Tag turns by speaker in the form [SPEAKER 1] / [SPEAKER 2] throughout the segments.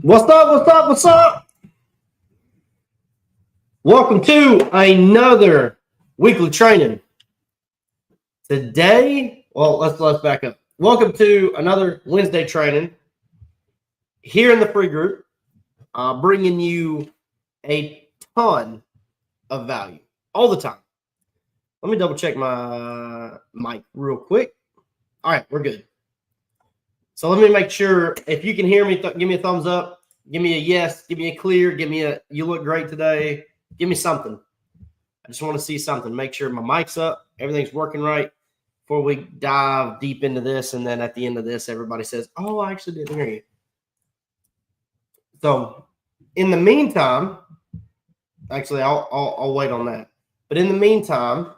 [SPEAKER 1] What's up? What's up? What's up? Welcome to another weekly training. Today, let's back up. Welcome to another Wednesday training here in the free group, bringing you a ton of value all the time. Let me double check my mic real quick. All right, we're good. So let me make sure if you can hear me, give me a thumbs up, give me a yes, give me a clear, give me a you look great today, give me something. I just want to see something. Make sure my mic's up, everything's working right before we dive deep into this. And then at the end of this, everybody says, oh, I actually didn't hear you. So in the meantime, actually, I'll wait on that. But in the meantime,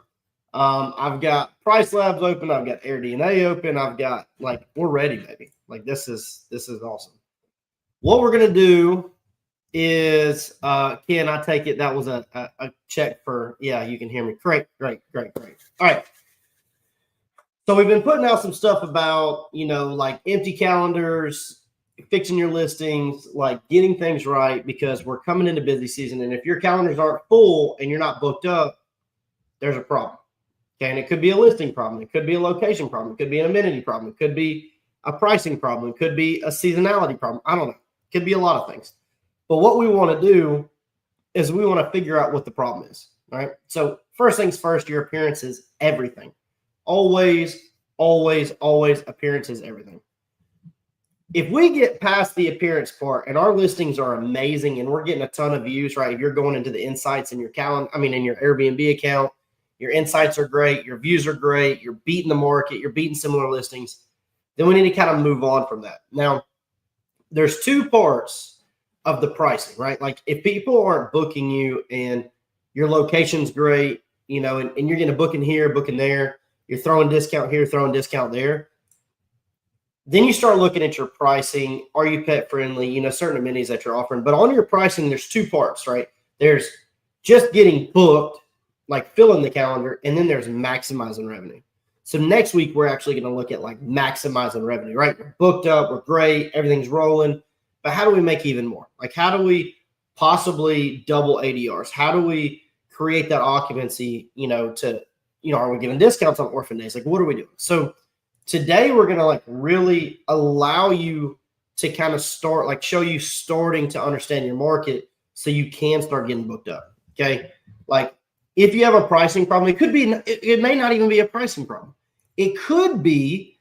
[SPEAKER 1] I've got Pricelabs open. I've got AirDNA open. I've got we're ready, baby. This is awesome. What we're gonna do is, Ken, I take it that was a check for, yeah, you can hear me. Great. All right. So we've been putting out some stuff about, empty calendars, fixing your listings, getting things right, because we're coming into busy season. And if your calendars aren't full and you're not booked up, there's a problem. Okay, and it could be a listing problem. It could be a location problem. It could be an amenity problem. It could be a pricing problem. It could be a seasonality problem. I don't know. It could be a lot of things. But what we want to do is we want to figure out what the problem is. All right. So first things first, your appearance is everything. Always appearance is everything. If we get past the appearance part and our listings are amazing and we're getting a ton of views, right? If you're going into the insights in your in your Airbnb account, your insights are great, your views are great, you're beating the market, you're beating similar listings, then we need to kind of move on from that. Now, there's two parts of the pricing, right? If people aren't booking you and your location's great, and you're getting a booking here, booking there, you're throwing discount here, throwing discount there, then you start looking at your pricing. Are you pet friendly? Certain amenities that you're offering. But on your pricing, there's two parts, right? There's just getting booked, filling the calendar, and then there's maximizing revenue. So next week, we're actually going to look at maximizing revenue, right? We're booked up, we're great, everything's rolling. But how do we make even more? How do we possibly double ADRs? How do we create that occupancy, are we giving discounts on orphan days? What are we doing? So today we're going to really allow you to kind of start, show you starting to understand your market so you can start getting booked up. Okay. If you have a pricing problem, it may not even be a pricing problem. It could be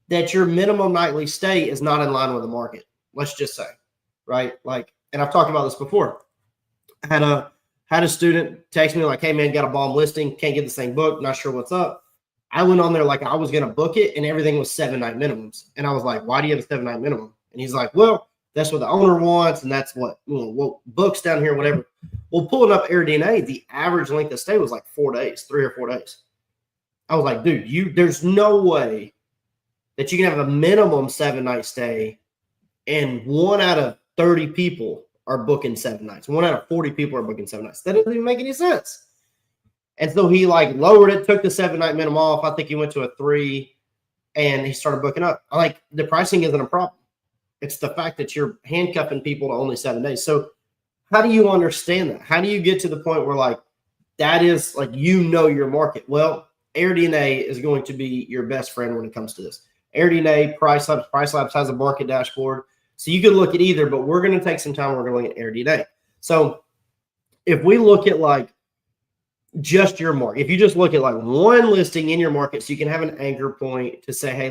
[SPEAKER 1] that your minimum nightly stay is not in line with the market. Let's just say, right? And I've talked about this before. I had a student text me hey man, got a bomb listing, can't get this thing booked, not sure what's up. I went on there I was going to book it and everything was 7-night minimums. And I was like, why do you have a 7-night minimum? And he's like, well, that's what the owner wants. And that's what, what books down here, whatever. Well, pulling up AirDNA, the average length of stay was 4 days, 3 or 4 days. I was like, dude, there's no way that you can have a minimum 7-night stay and 1 out of 30 people are booking 7 nights. 1 out of 40 people are booking 7 nights. That doesn't even make any sense. And so he lowered it, took the 7-night minimum off. I think he went to a 3 and he started booking up. The pricing isn't a problem. It's the fact that you're handcuffing people to only 7 days. So how do you understand that? How do you get to the point where that is your market? Well, AirDNA is going to be your best friend when it comes to this. AirDNA, Pricelabs has a market dashboard. So you can look at either, but we're going to take some time. We're going to look at AirDNA. So if we look at just your market, if you just look at one listing in your market, so you can have an anchor point to say, hey,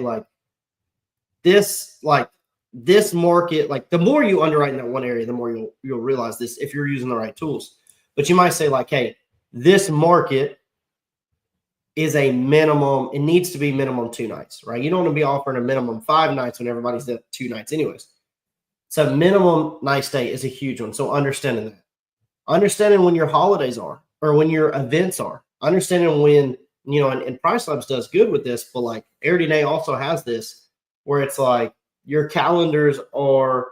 [SPEAKER 1] this market, the more you underwrite in that one area, the more you'll realize this if you're using the right tools. But you might say hey, this market is a minimum. It needs to be minimum 2 nights, right? You don't want to be offering a minimum 5 nights when everybody's at 2 nights anyways. So minimum night stay is a huge one. So understanding that, understanding when your holidays are or when your events are, understanding when, and Pricelabs does good with this, but AirDNA also has this where it's your calendars are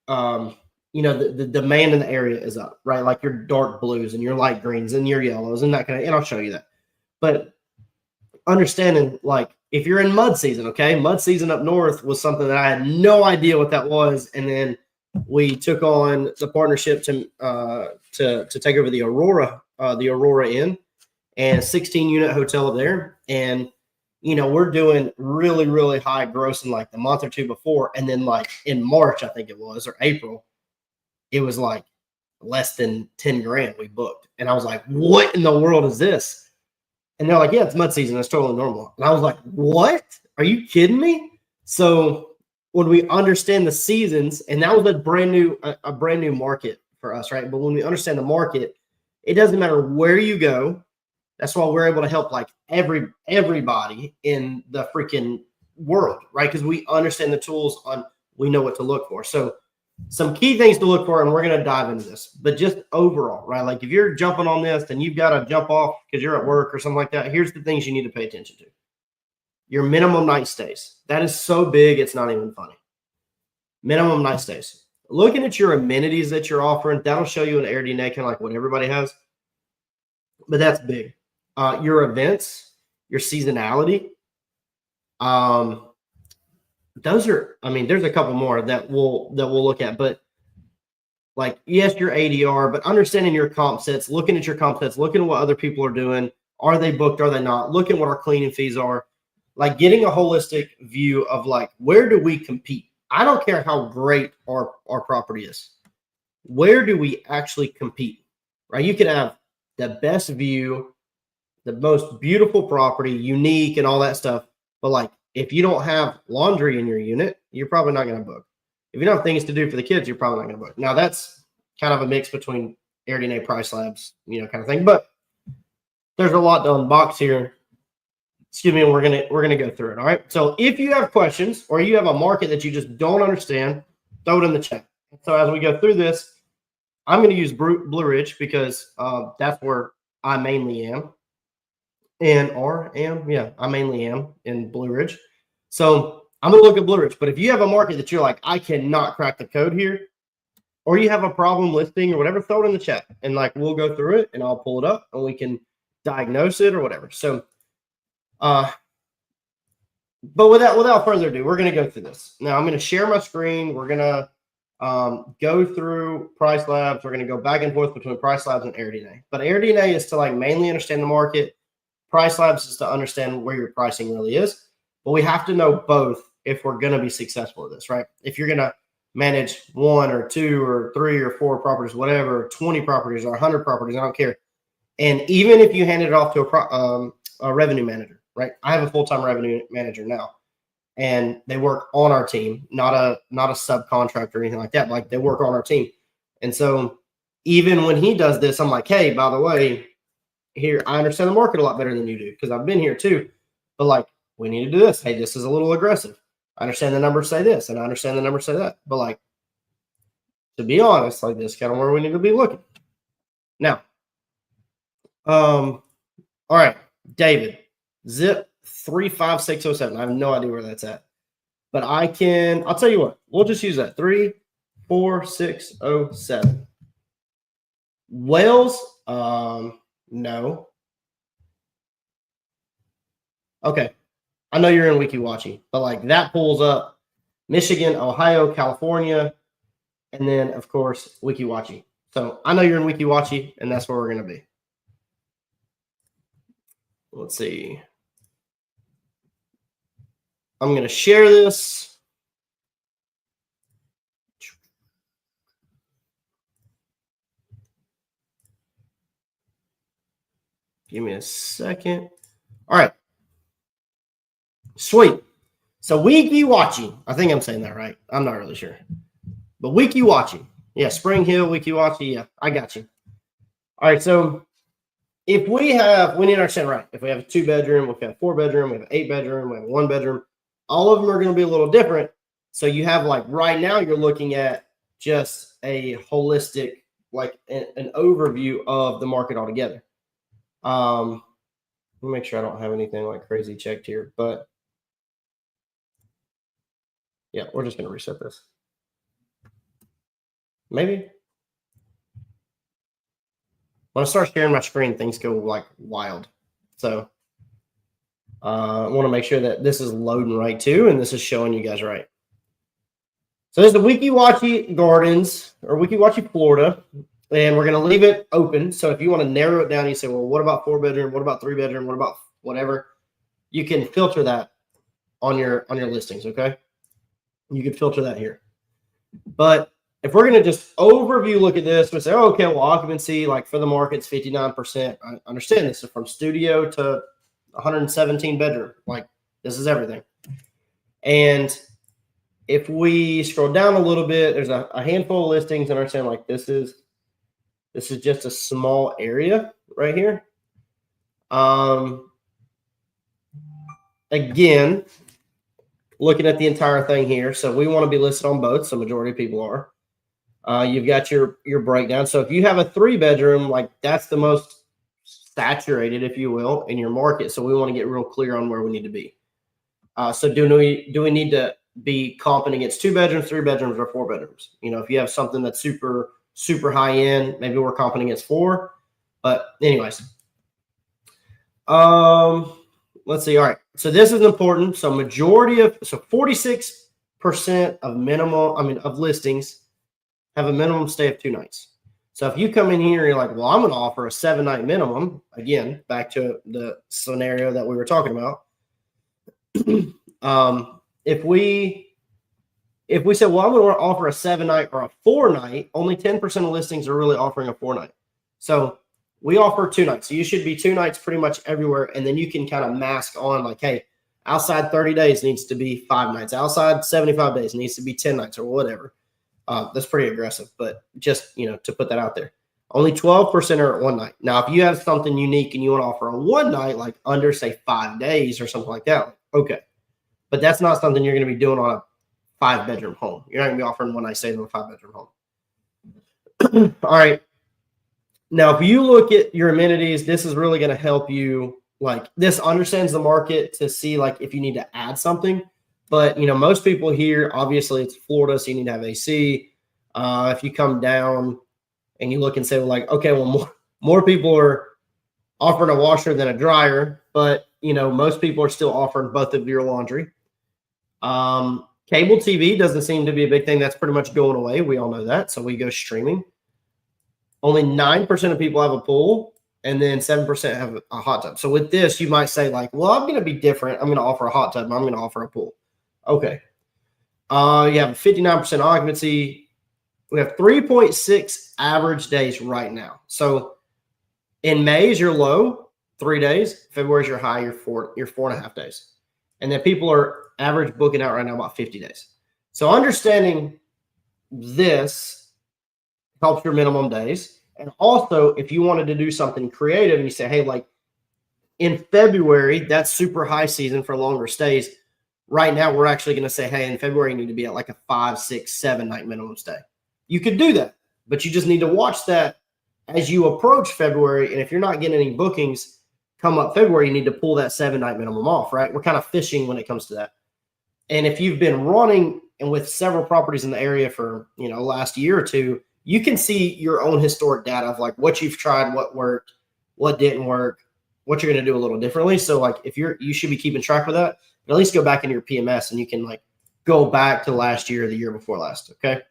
[SPEAKER 1] the demand in the area is up, right? Your dark blues and your light greens and your yellows and that and I'll show you that. But understanding if you're in mud season, okay, mud season up north was something that I had no idea what that was, and then we took on the partnership to take over the Aurora Inn, and 16 unit hotel up there, and we're doing really, really high gross in like the month or two before, and then like in March, I think it was, or April, it was like less than 10 grand we booked, and I was like, what in the world is this? And they're like, yeah, it's mud season. It's totally normal. And I was like, what? Are you kidding me? So when we understand the seasons, and that was a brand new market for us, right? But when we understand the market, it doesn't matter where you go. That's why we're able to help like everybody in the freaking world, right? Because we understand the tools we know what to look for. So some key things to look for, and we're going to dive into this, but just overall, right? Like if you're jumping on this and you've got to jump off because you're at work or something like that, here's the things you need to pay attention to. Your minimum night stays. That is so big, it's not even funny. Minimum night stays. Looking at your amenities that you're offering, that'll show you an AirDNA kind of like what everybody has, but that's big. Your events, your seasonality, those are, I mean, there's a couple more that we'll look at, but like, yes, your ADR, but understanding your comp sets, looking at your comp sets, looking at what other people are doing. Are they booked? Are they not? Looking at what our cleaning fees are, like getting a holistic view of like, where do we compete? I don't care how great our property is. Where do we actually compete, right? You can have the best view, the most beautiful property, unique and all that stuff. But like, if you don't have laundry in your unit, you're probably not going to book. If you don't have things to do for the kids, you're probably not going to book. Now that's kind of a mix between AirDNA, Pricelabs, kind of thing. But there's a lot to unbox here. Excuse me, and we're gonna go through it. All right. So if you have questions or you have a market that you just don't understand, throw it in the chat. So as we go through this, I'm going to use Blue Ridge because that's where I mainly am. I mainly am in Blue Ridge. So I'm going to look at Blue Ridge. But if you have a market that you're like, I cannot crack the code here, or you have a problem listing or whatever, throw it in the chat. And like, we'll go through it and I'll pull it up and we can diagnose it or whatever. So, but without further ado, we're going to go through this. Now I'm going to share my screen. We're going to go through Pricelabs. We're going to go back and forth between Pricelabs and AirDNA. But AirDNA is to like mainly understand the market. Pricelabs is to understand where your pricing really is. But we have to know both if we're going to be successful at this, right? If you're going to manage 1 or 2 or 3 or 4 properties, whatever, 20 properties or 100 properties, I don't care. And even if you hand it off to a revenue manager, right? I have a full-time revenue manager now, and they work on our team, not a subcontractor or anything like that. Like they work on our team. And so even when he does this, I'm like, hey, by the way, here, I understand the market a lot better than you do because I've been here too. But like, we need to do this. Hey, this is a little aggressive. I understand the numbers say this, and I understand the numbers say that. But like, to be honest, like this is kind of where we need to be looking. Now, all right, David, zip 35607. I have no idea where that's at. But I'll tell you what, we'll just use that 34607. Wales, no. Okay. I know you're in Weeki Wachee, but like that pulls up Michigan, Ohio, California, and then of course Weeki Wachee. So I know you're in Weeki Wachee, and that's where we're going to be. Let's see. I'm going to share this. Give me a second. All right. Sweet. So Weeki Wachee. I think I'm saying that right. I'm not really sure. But Weeki Wachee. Yeah, Spring Hill, Weeki Wachee. Yeah, I got you. All right. So if we need to understand, right? If we have a 2-bedroom, if we have a 4-bedroom, we have an 8-bedroom, we have a 1-bedroom, all of them are going to be a little different. So you have like right now you're looking at just a holistic, like an overview of the market altogether. Let me make sure I don't have anything like crazy checked here, but yeah, we're just going to reset this. Maybe. When I start sharing my screen, things go like wild. So I want to make sure that this is loading right too, and this is showing you guys right. So this is the Weeki Wachee Gardens or Weeki Wachee, Florida, and we're going to leave it open. So if you want to narrow it down, you say, well, what about 4-bedroom? What about 3-bedroom? What about whatever? You can filter that on your listings, okay? You can filter that here. But if we're going to just overview look at this, we say, oh, okay, well, occupancy, like for the market's 59%. I understand this is from studio to 117 bedroom. Like this is everything. And if we scroll down a little bit, there's a handful of listings, and understand like this is just a small area right here. Again, looking at the entire thing here, so we want to be listed on both. So majority of people are. You've got your breakdown. So if you have a 3-bedroom, like that's the most saturated, if you will, in your market. So we want to get real clear on where we need to be. So do we need to be comping against 2-bedrooms, 3-bedrooms, or 4-bedrooms? You know, if you have something that's super, super high end, maybe we're comping against 4. But anyways, let's see. All right. So this is important. So 46% of listings have a minimum stay of 2 nights. So if you come in here and you're like, well, I'm going to offer a 7-night minimum, again, back to the scenario that we were talking about. If we say, well, I'm going to offer a 7-night or a 4-night, only 10% of listings are really offering a 4-night. So we offer 2 nights. So you should be 2 nights pretty much everywhere. And then you can kind of mask on like, hey, outside 30 days needs to be 5 nights. Outside 75 days needs to be 10 nights or whatever. That's pretty aggressive, but just, you know, to put that out there. Only 12% are at 1 night. Now, if you have something unique and you want to offer a 1 night, like under, say, 5 days or something like that, okay. But that's not something you're going to be doing on a 5-bedroom home. You're not going to be offering 1 night stay on a 5-bedroom home. All right. Now, if you look at your amenities, this is really going to help you. Like this understands the market to see like if you need to add something. But, you know, most people here, obviously it's Florida, so you need to have AC. If you come down and you look and say, well, like, okay, well, more people are offering a washer than a dryer, but, you know, most people are still offering both of your laundry. Cable TV doesn't seem to be a big thing. That's pretty much going away. We all know that. So we go streaming. Only 9% of people have a pool, and then 7% have a hot tub. So with this, you might say like, well, I'm going to be different. I'm going to offer a hot tub. I'm going to offer a pool. Okay. You have 59% occupancy. We have 3.6 average days right now. So in May is your low, 3 days. February is your high, your 4.5 days. And then people are average booking out right now about 50 days. So understanding this helps your minimum days. And also, if you wanted to do something creative and you say, hey, like in February, that's super high season for longer stays. Right now, we're actually going to say, hey, in February, you need to be at like a 5, 6, 7-night minimum stay. You could do that, but you just need to watch that as you approach February. And if you're not getting any bookings come up February, you need to pull that 7-night minimum off, right? We're kind of fishing when it comes to that. And if you've been running and with several properties in the area for, you know, last year or two, you can see your own historic data of like what you've tried, what worked, what didn't work, what you're going to do a little differently. So like if you should be keeping track of that. But at least go back into your PMS and you can like go back to last year or the year before last. Okay.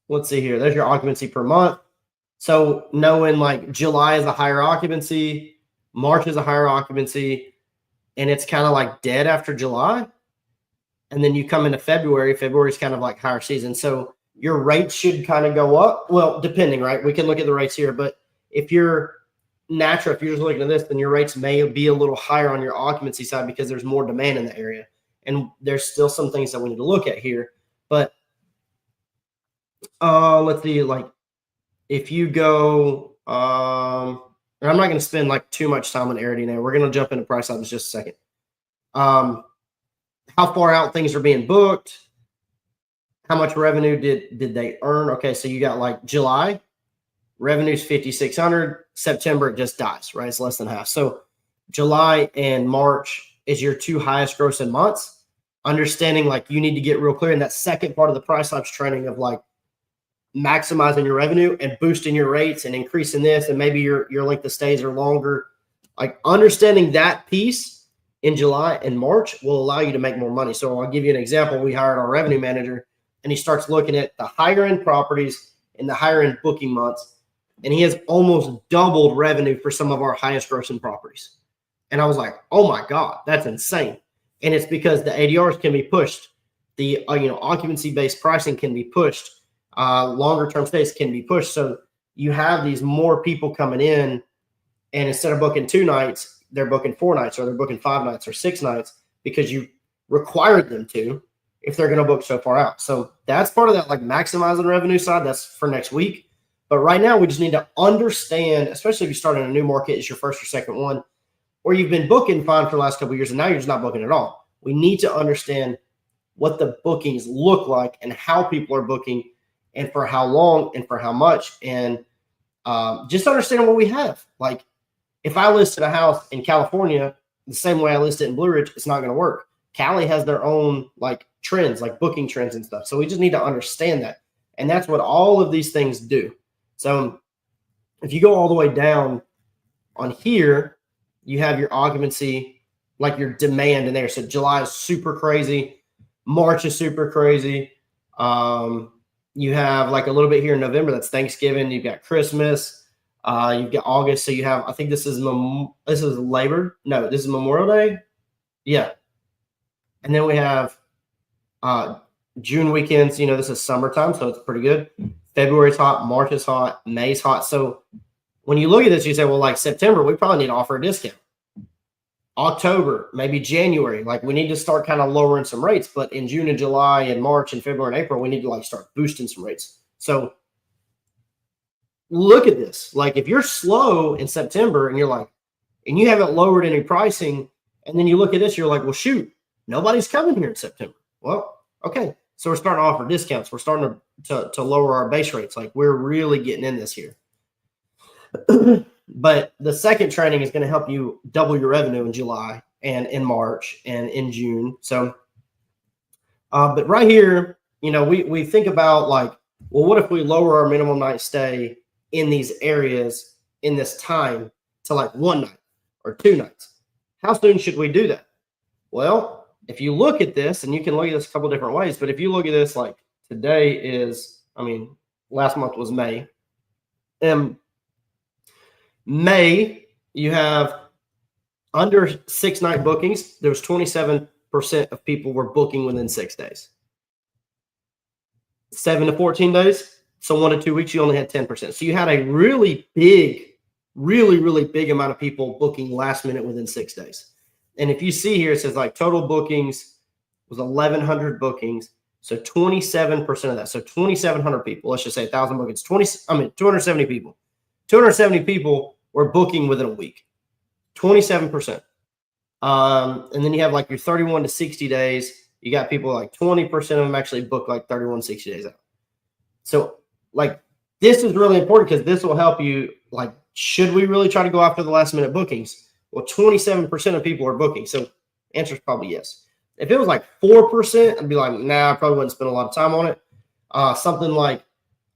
[SPEAKER 1] Let's see here. There's your occupancy per month. So knowing like July is a higher occupancy, March is a higher occupancy, and it's kind of like dead after July. And then you come into February. February is kind of like higher season. So your rates should kind of go up. Well, depending, right? We can look at the rates here, but if you're natural, if you're just looking at this, then your rates may be a little higher on your occupancy side because there's more demand in the area. And there's still some things that we need to look at here. But let's see, like if you go, and I'm not going to spend like too much time on Arity now. We're going to jump into Pricelabs in just a second. How far out things are being booked, how much revenue did they earn? Okay, so you got like July, revenue's 5,600. September, it just dies, right? It's less than half. So July and March is your 2 highest grossing months. Understanding like you need to get real clear in that second part of the Pricelabs training of like maximizing your revenue and boosting your rates and increasing this, and maybe your length of stays are longer. Like understanding that piece in July and March will allow you to make more money. So I'll give you an example. We hired our revenue manager, and he starts looking at the higher end properties in the higher end booking months, and he has almost doubled revenue for some of our highest grossing properties. And I was like, oh my God, that's insane. And it's because the ADRs can be pushed. The occupancy-based pricing can be pushed. Longer term stays can be pushed. So you have these more people coming in, and instead of booking 2 nights, they're booking 4 nights, or they're booking 5 nights or 6 nights because you required them to if they're going to book so far out. So that's part of that, like maximizing revenue side. That's for next week. But right now we just need to understand, especially if you start in a new market, it's your first or second one, or you've been booking fine for the last couple of years and now you're just not booking at all. We need to understand what the bookings look like and how people are booking and for how long and for how much, and just understand what we have. Like if I listed a house in California the same way I listed in Blue Ridge, it's not going to work. Cali has their own like trends, like booking trends and stuff. So we just need to understand that. And that's what all of these things do. So if you go all the way down on here, you have your occupancy, like your demand in there. So July is super crazy. March is super crazy. You have like a little bit here in November. That's Thanksgiving. You've got Christmas. You've got August. So you have, I think this is Labor. No, this is Memorial Day. Yeah. And then we have June weekends. This is summertime, so it's pretty good. February's hot. March is hot. May's hot. So when you look at this, you say, well, like September, we probably need to offer a discount. October, maybe January, like we need to start kind of lowering some rates. But in June and July and March and February and April, we need to like start boosting some rates. So look at this. Like if you're slow in September and you're like, and you haven't lowered any pricing, and then you look at this, you're like, well, shoot, nobody's coming here in September. Well, okay. So we're starting to offer discounts. We're starting to lower our base rates. Like we're really getting in this here. But the second training is going to help you double your revenue in July and in March and in June. So, but right here, we think about like, well, what if we lower our minimum night stay in these areas in this time to like 1 night or 2 nights? How soon should we do that? Well, if you look at this, and you can look at this a couple different ways, but if you look at this, like today is, last month was May. May, you have under 6 night bookings. There was 27% of people were booking within 6 days. 7 to 14 days. So 1 to 2 weeks, you only had 10%. So you had a really big amount of people booking last minute within 6 days. And if you see here, it says like total bookings was 1,100 bookings. So 27% of that. So 2,700 people, let's just say 1,000 bookings, 270 people. 270 people were booking within a week, 27%. And then you have like your 31 to 60 days. You got people like 20% of them actually book like 31, 60 days out. So like this is really important because this will help you. Like, should we really try to go after the last minute bookings? Well, 27% of people are booking. So answer is probably yes. If it was like 4%, I'd be like, nah, I probably wouldn't spend a lot of time on it. Something like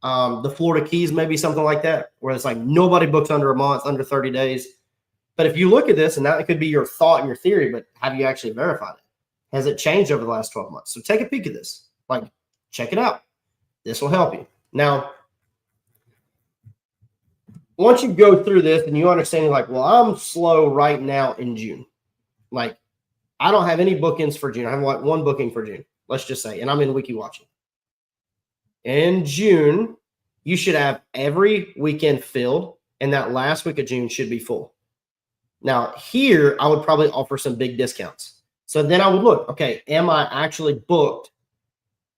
[SPEAKER 1] the Florida Keys, maybe something like that, where it's like nobody books under a month, under 30 days. But if you look at this, and that could be your thought and your theory, but have you actually verified it? Has it changed over the last 12 months? So take a peek at this. Like, check it out. This will help you. Now, once you go through this and you understand, like, well, I'm slow right now in June. Like, I don't have any bookings for June. I have like 1 booking for June, let's just say, and I'm in Wiki Watching. In June, you should have every weekend filled, and that last week of June should be full. Now, here, I would probably offer some big discounts. So then I would look, okay, am I actually booked?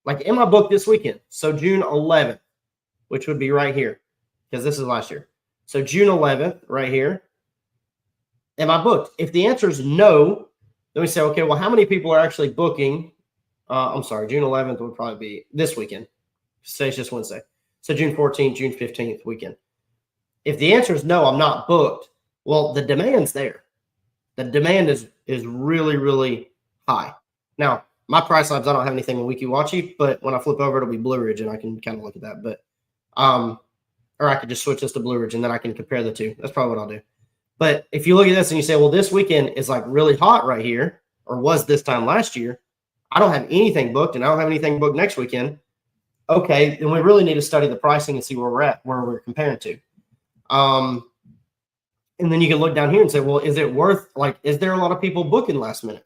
[SPEAKER 1] Like, am I booked this weekend? So June 11th, which would be right here, because this is last year. So June 11th, right here, am I booked? If the answer is no, then we say, okay, well, how many people are actually booking? I'm sorry, June 11th would probably be this weekend. Say it's just Wednesday. So June 14th, June 15th weekend. If the answer is no, I'm not booked, well, the demand's there. The demand is really, really high. Now, my Pricelabs, I don't have anything in Wiki Watchy, but when I flip over, it'll be Blue Ridge, and I can kind of look at that. But Or I could just switch this to Blue Ridge and then I can compare the two. That's probably what I'll do. But if you look at this and you say, well, this weekend is like really hot right here, or was this time last year, I don't have anything booked and I don't have anything booked next weekend. Okay, then we really need to study the pricing and see where we're at, where we're comparing to. And then you can look down here and say, well, is it worth, like, is there a lot of people booking last minute?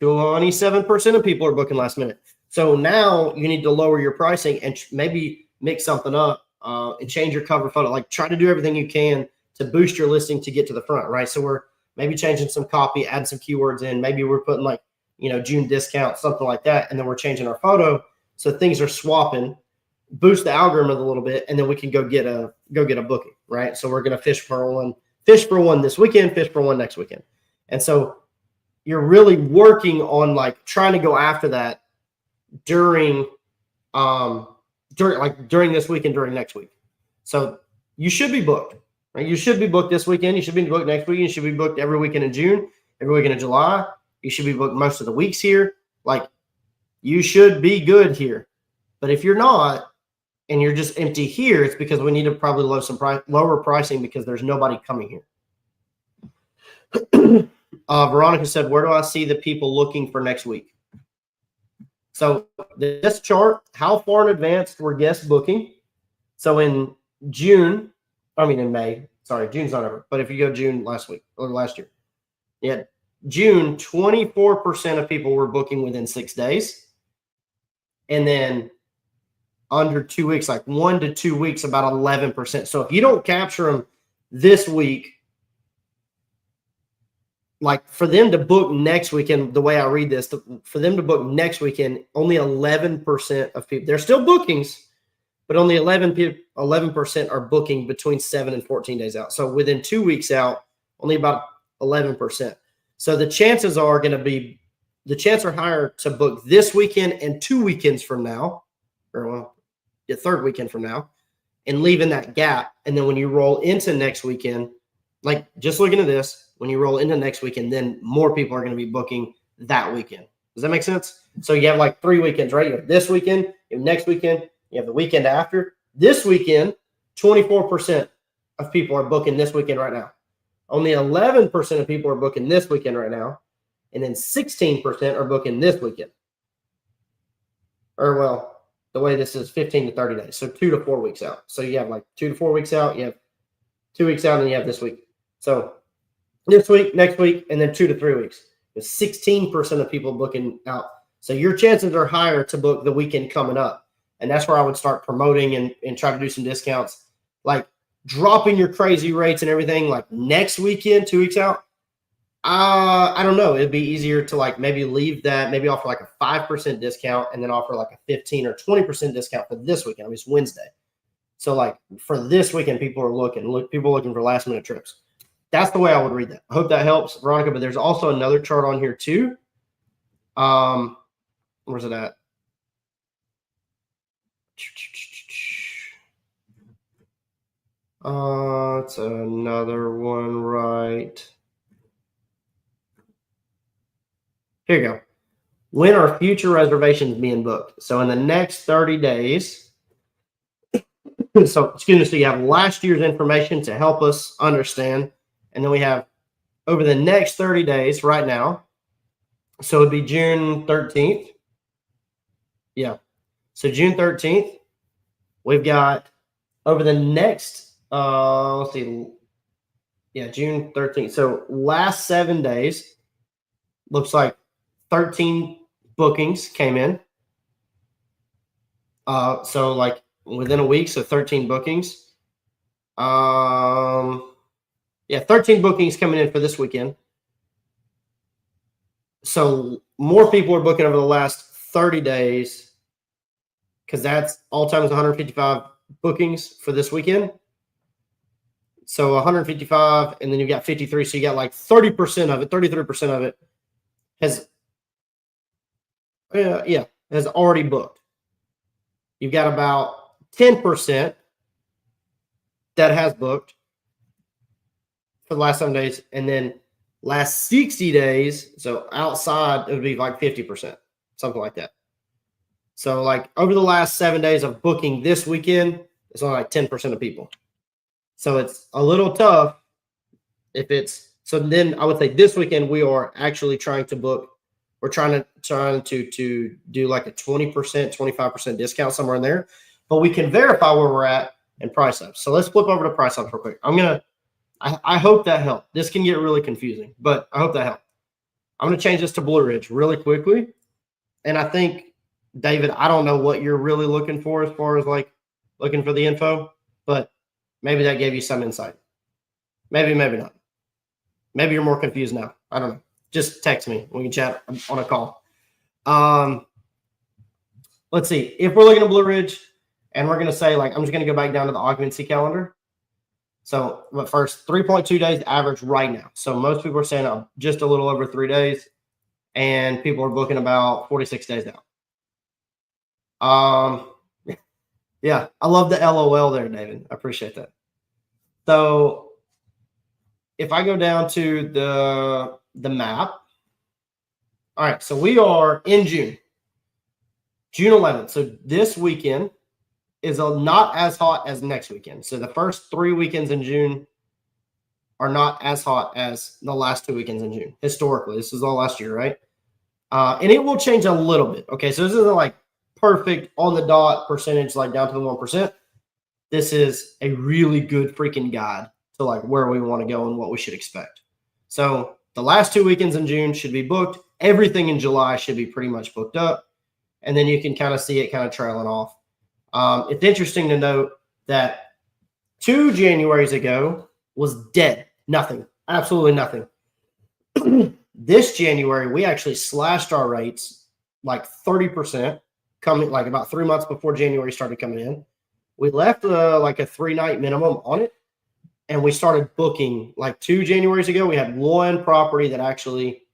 [SPEAKER 1] 27% of people are booking last minute. So now you need to lower your pricing and maybe mix something up and change your cover photo. Like, try to do everything you can to boost your listing to get to the front, right? So we're maybe changing some copy, add some keywords in. Maybe we're putting like, June discount, something like that. And then we're changing our photo. So things are swapping, boost the algorithm a little bit, and then we can go get a booking, right? So we're going to fish for one this weekend, fish for one next weekend. And so you're really working on like trying to go after that during this week and during next week. So you should be booked, right? You should be booked this weekend. You should be booked next weekend. You should be booked every weekend in June, every weekend in July. You should be booked most of the weeks here. Like, you should be good here. But if you're not, and you're just empty here, it's because we need to probably lower pricing because there's nobody coming here. Veronica said, where do I see the people looking for next week? So this chart, how far in advance were guests booking? So in May, sorry, June's not over, but if you go June last week or last year, yeah, June, 24% of people were booking within 6 days. And then under 2 weeks, like 1 to 2 weeks, about 11%. So if you don't capture them this week, like for them to book next weekend, the way I read this, for them to book next weekend, only 11% of people, they're still bookings, but only 11% are booking between 7 and 14 days out. So within 2 weeks out, only about 11%. So the chances are higher to book this weekend and 2 weekends from now, or well, the third weekend from now, and leaving that gap. And then when you roll into next weekend, like just looking at this, when you roll into next weekend, then more people are going to be booking that weekend. Does that make sense? So you have like 3 weekends, right? You have this weekend, you have next weekend, you have the weekend after. This weekend, 24% of people are booking this weekend right now. Only 11% of people are booking this weekend right now. And then 16% are booking this weekend. Or well, the way this is 15 to 30 days. So 2 to 4 weeks out. So you have like 2 to 4 weeks out. You have 2 weeks out, and you have this week. So this week, next week, and then 2 to 3 weeks. There's 16% of people booking out. So your chances are higher to book the weekend coming up. And that's where I would start promoting and try to do some discounts. Like dropping your crazy rates and everything like next weekend, 2 weeks out. I don't know. It'd be easier to like maybe leave that, maybe offer like a 5% discount and then offer like a 15 or 20% discount for this weekend. I mean, it's Wednesday. So like for this weekend, people are looking for last minute trips. That's the way I would read that. I hope that helps, Veronica. But there's also another chart on here too. Where's it at? It's another one right. Here you go. When are future reservations being booked? So in the next 30 days, so you have last year's information to help us understand. And then we have over the next 30 days right now. So it'd be June 13th. Yeah. So June 13th, we've got over the next, let's see. Yeah, June 13th. So last 7 days, looks like 13 bookings came in. So like within a week, so 13 bookings. 13 bookings coming in for this weekend. So more people are booking over the last 30 days because that's all time is 155 bookings for this weekend. So 155, and then you got 53. So you got like 30% of it, 33% of it has already booked. You've got about 10% that has booked for the last 7 days, and then last 60 days, so outside, it would be like 50%, something like that. So like over the last 7 days of booking this weekend, It's only like 10% of people. So it's a little tough if it's so. Then I would say this weekend we are actually trying to book. We're trying to do like a 20%, 25% discount somewhere in there, but we can verify where we're at in Pricelabs. So let's flip over to Pricelabs real quick. I hope that helped. This can get really confusing, but I hope that helped. I'm gonna change this to Blue Ridge really quickly, and I think David, I don't know what you're really looking for as far as like looking for the info, but maybe that gave you some insight. Maybe not. Maybe you're more confused now. I don't know. Just text me. We can chat on a call. Let's see. If we're looking at Blue Ridge and we're going to say, like, I'm just going to go back down to the occupancy calendar. So, but first, 3.2 days average right now. So most people are saying just a little over 3 days, and people are booking about 46 days out. Yeah, I love the LOL there, David. I appreciate that. So if I go down to the map, all right, so we are in June 11th. So this weekend is not as hot as next weekend. So the first 3 weekends in June are not as hot as the last 2 weekends in June. Historically, this is all last year, right? And it will change a little bit. Okay, so this isn't like perfect on the dot percentage, like down to the 1%. This is a really good freaking guide to like where we want to go and what we should expect. So the last 2 weekends in June should be booked. Everything in July should be pretty much booked up. And then you can kind of see it kind of trailing off. It's interesting to note that 2 Januaries ago was dead. Nothing. Absolutely nothing. This January, we actually slashed our rates like 30%, coming like about 3 months before January started coming in. We left like a 3-night minimum on it, and we started booking like 2 Januaries ago. We had one property that actually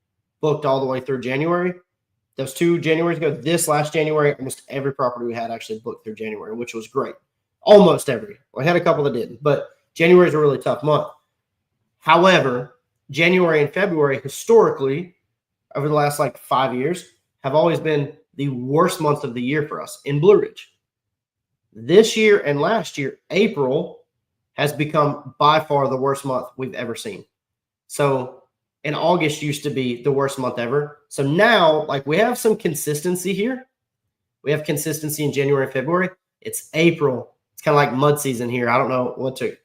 [SPEAKER 1] booked all the way through January. Those 2 Januaries ago, this last January, almost every property we had actually booked through January, which was great. Almost every. We had a couple that didn't, but January is a really tough month. However, January and February, historically, over the last like 5 years, have always been the worst months of the year for us in Blue Ridge. This year and last year, April has become by far the worst month we've ever seen. So, and August used to be the worst month ever. So now, like, we have some consistency here. We have consistency in January and February. It's April. It's kind of like mud season here. I don't know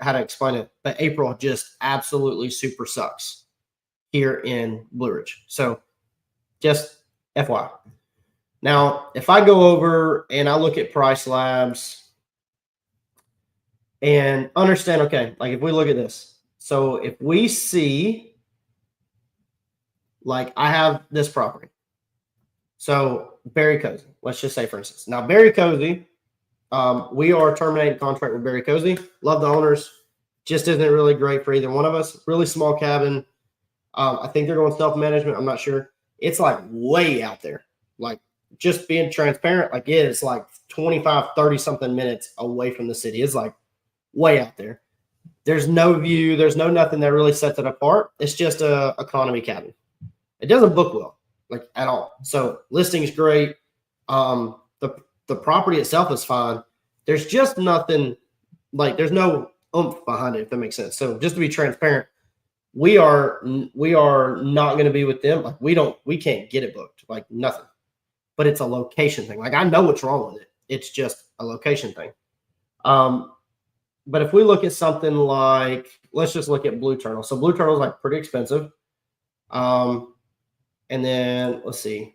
[SPEAKER 1] how to explain it, but April just absolutely super sucks here in Blue Ridge. So just FYI. Now, if I go over and I look at Pricelabs and understand, okay, like if we look at this. So if we see, like I have this property. So Berry Cozy, let's just say for instance. Now Berry Cozy, we are terminating contract with Berry Cozy. Love the owners. Just isn't really great for either one of us. Really small cabin. I think they're going self-management. I'm not sure. It's like way out there. Like just being transparent, like it is like 25, 30 something minutes away from the city. It's like way out there. There's no view. There's no nothing that really sets it apart. It's just a economy cabin. It doesn't book well, like at all. So listing is great. The property itself is fine. There's just nothing, like there's no oomph behind it, if that makes sense. So just to be transparent, we are not going to be with them. Like we can't get it booked, like nothing. But it's a location thing. Like I know what's wrong with it. It's just a location thing. But if we look at something like, let's just look at Blue Turtle. So Blue Turtle is like pretty expensive. And then let's see.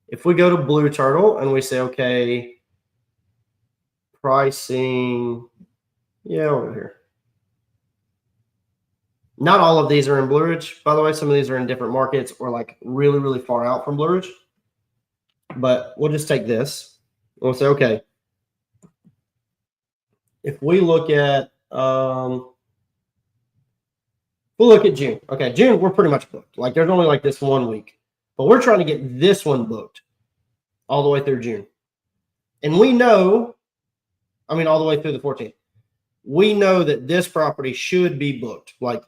[SPEAKER 1] If we go to Blue Turtle and we say, okay, pricing, yeah, over here. Not all of these are in Blue Ridge, by the way. Some of these are in different markets or like really, really far out from Blue Ridge. But we'll just take this. We'll say, okay, if we look at June. Okay, June, we're pretty much booked. Like there's only like this 1 week. But we're trying to get this one booked all the way through June. And we know, I mean, all the way through the 14th. We know that this property should be booked. Like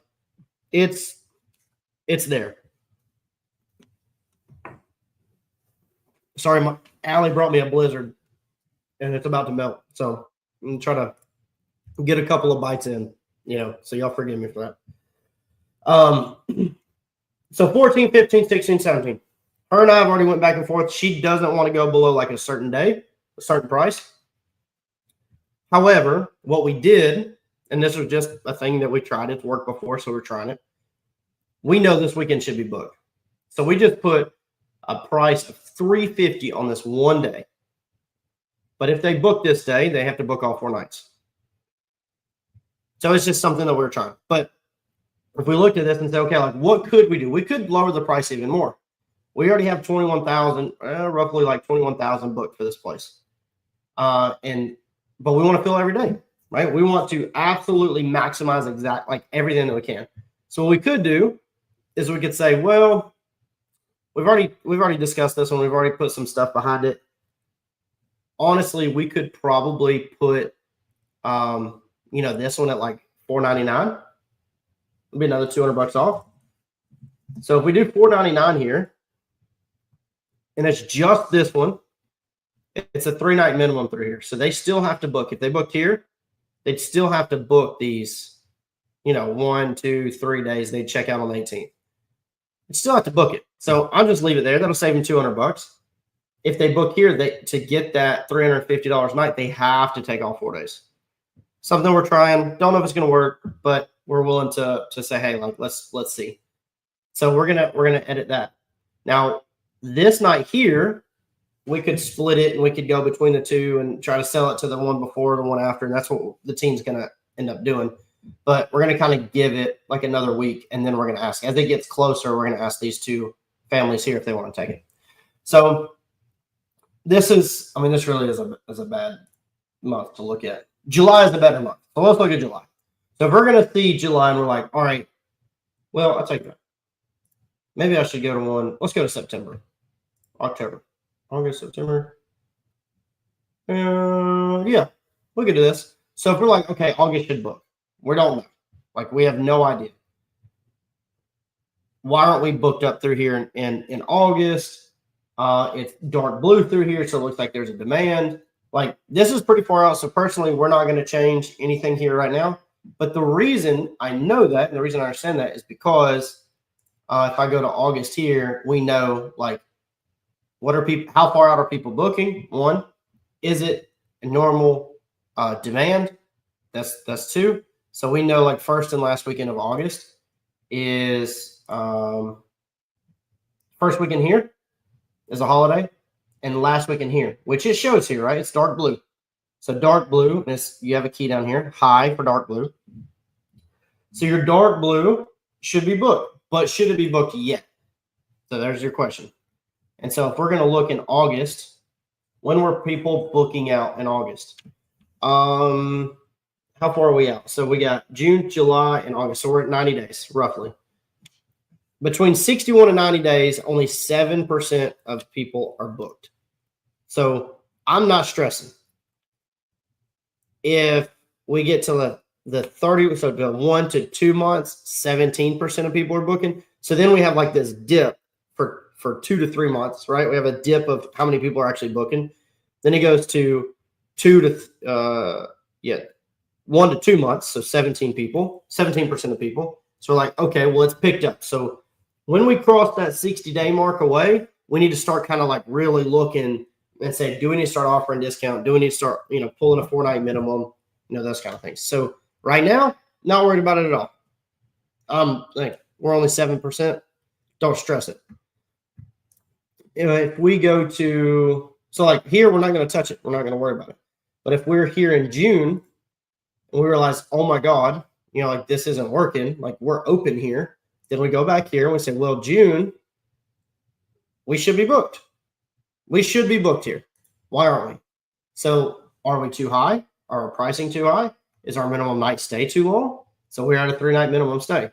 [SPEAKER 1] it's there. Sorry, Allie brought me a blizzard and it's about to melt. So and try to get a couple of bites in, so y'all forgive me for that. So 14, 15, 16, 17. Her and I have already went back and forth. She doesn't want to go below like a certain day, a certain price. However, what we did, and this was just a thing that we tried. It's worked before, so we're trying it. We know this weekend should be booked. So we just put a price of $350 on this one day. But if they book this day, they have to book all 4 nights. So it's just something that we're trying. But if we looked at this and said, okay, like what could we do? We could lower the price even more. We already have 21,000, roughly like 21,000 booked for this place. But we want to fill every day, right? We want to absolutely maximize like everything that we can. So what we could do is we could say, well, we've already discussed this one. We've already put some stuff behind it. Honestly, we could probably put, this one at like $4.99. It'll be another $200 off. So if we do $4.99 here, and it's just this one, it's a 3-night minimum through here. So they still have to book. If they booked here, they'd still have to book these, 1, 2, 3 days. They'd check out on the 18th. They'd still have to book it. So I'll just leave it there. That'll save them $200. If they book here, to get that $350 a night, they have to take all 4 days. Something we're trying. Don't know if it's going to work, but we're willing to say, hey, like let's see. So we're gonna edit that. Now this night here, we could split it and we could go between the two and try to sell it to the one before, the one after, and that's what the team's gonna end up doing. But we're gonna kind of give it like another week, and then we're gonna ask as it gets closer. We're gonna ask these 2 families here if they want to take it. So this really is a bad month to look at. July is the better month. So let's look at July. So if we're going to see July and we're like, all right, well, I'll take that. Maybe I should go to one. Let's go to September, October, August, September. Yeah, we could do this. So if we're like, okay, August should book. We don't know. Like we have no idea. Why aren't we booked up through here in August? It's dark blue through here, so it looks like there's a demand. Like this is pretty far out. So personally, we're not going to change anything here right now. But the reason I know that, and the reason I understand that is because if I go to August here, we know like how far out are people booking? 1, is it a normal demand? That's 2. So we know like first and last weekend of August is first weekend here is a holiday, and last weekend here, which it shows here, right? It's dark blue. So dark blue, you have a key down here, high for dark blue. So your dark blue should be booked, but should it be booked yet? So there's your question. And so if we're going to look in August, when were people booking out in August? How far are we out? So we got June, July, and August. So we're at 90 days, roughly. Between 61 and 90 days, only 7% of people are booked. So I'm not stressing. If we get to the 30, so the 1 to 2 months, 17% of people are booking. So then we have like this dip for 2 to 3 months, right? We have a dip of how many people are actually booking. Then it goes to 1 to 2 months, so 17% of people. So we're like, okay, well, it's picked up. So when we cross that 60-day mark away, we need to start kind of like really looking and say, do we need to start offering discount? Do we need to start, pulling a 4-night minimum? Those kind of things. So right now, not worried about it at all. We're only 7%. Don't stress it. If we go to, so like here, we're not going to touch it. We're not going to worry about it. But if we're here in June and we realize, oh my God, like this isn't working, like we're open here, then we go back here and we say, well, June, we should be booked. We should be booked here. Why aren't we? So are we too high? Are our pricing too high? Is our minimum night stay too long? So we're at a 3-night minimum stay.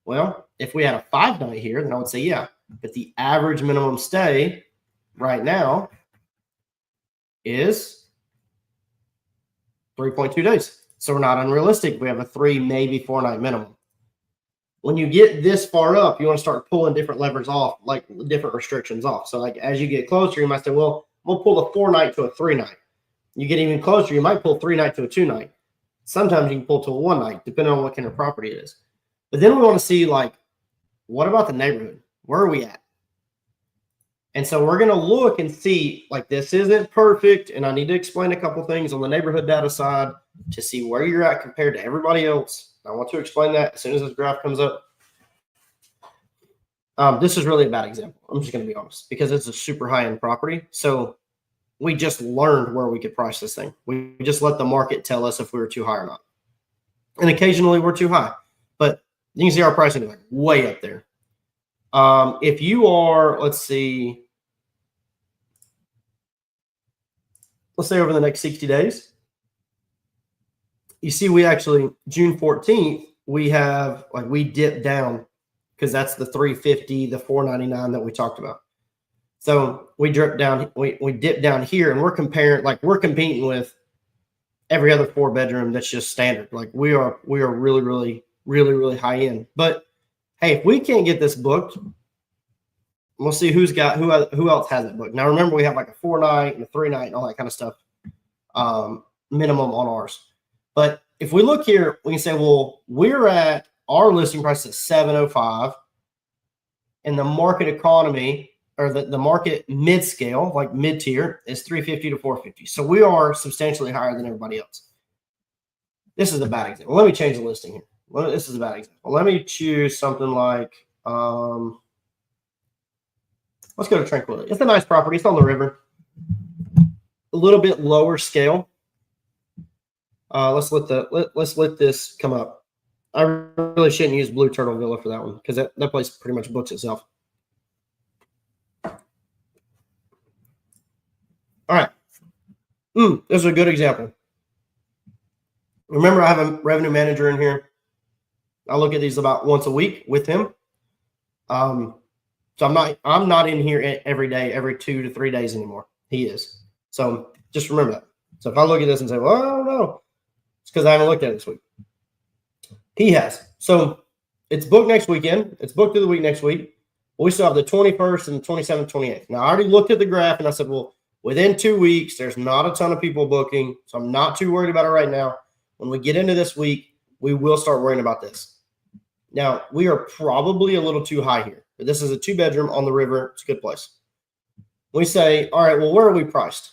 [SPEAKER 1] Well, if we had a 5-night here, then I would say, yeah. But the average minimum stay right now is 3.2 days. So we're not unrealistic. We have a 3, maybe 4-night minimum. When you get this far up, you want to start pulling different levers off, like different restrictions off. So like as you get closer, you might say, well, we'll pull a 4-night to a 3-night. You get even closer, you might pull 3-night to a 2-night. Sometimes you can pull to a 1-night, depending on what kind of property it is. But then we want to see, like, what about the neighborhood? Where are we at? And so we're going to look and see, like, this isn't perfect, and I need to explain a couple things on the neighborhood data side to see where you're at compared to everybody else. I want to explain that as soon as this graph comes up. This is really a bad example. I'm just going to be honest, because it's a super high-end property. So we just learned where we could price this thing. We just let the market tell us if we were too high or not. And occasionally we're too high, but you can see our pricing is like way up there. If you are, let's say over the next 60 days, you see we actually, June 14th, we have, like, we dip down because that's the 350, the 499 that we talked about. So we drip down, we dip down here, and we're comparing, like, we're competing with every other 4-bedroom that's just standard. Like, we are really high end. But hey, if we can't get this booked, we'll see who else has it booked. Now remember, we have like a 4-night and a 3-night and all that kind of stuff minimum on ours. But if we look here, we can say, well, we're at, our listing price is $705, and the market economy, or the market mid-scale, like mid-tier, is $350 to $450. So we are substantially higher than everybody else. This is a bad example. Let me change the listing here. This is a bad example. Let me choose something like, let's go to Tranquility. It's a nice property. It's on the river. A little bit lower scale. Let's let this come up. I really shouldn't use Blue Turtle Villa for that one, because that place pretty much books itself. All right. This is a good example. Remember, I have a revenue manager in here. I look at these about once a week with him. So I'm not in here every day, every 2 to 3 days anymore. He is. So just remember that. So if I look at this and say, well, I don't know, it's because I haven't looked at it this week. He has. So it's booked next weekend. It's booked through the week next week. We still have the 21st and the 27th, 28th. Now, I already looked at the graph, and I said, well, within 2 weeks, there's not a ton of people booking, so I'm not too worried about it right now. When we get into this week, we will start worrying about this. Now, we are probably a little too high here, but this is a 2-bedroom on the river. It's a good place. We say, all right, well, where are we priced?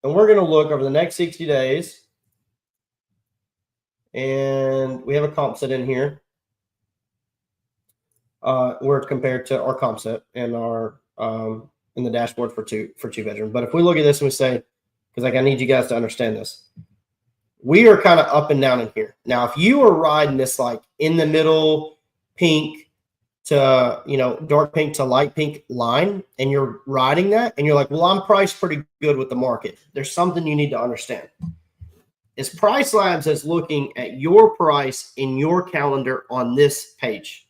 [SPEAKER 1] And we're going to look over the next 60 days, and we have a comp set in here. Where it's compared to our comp set and our in the dashboard for two bedroom. But if we look at this and we say, because like I need you guys to understand this, we are kind of up and down in here. Now, if you are riding this like in the middle pink to, dark pink to light pink line, and you're riding that and you're like, well, I'm priced pretty good with the market, there's something you need to understand. Is Pricelabs is looking at your price in your calendar on this page.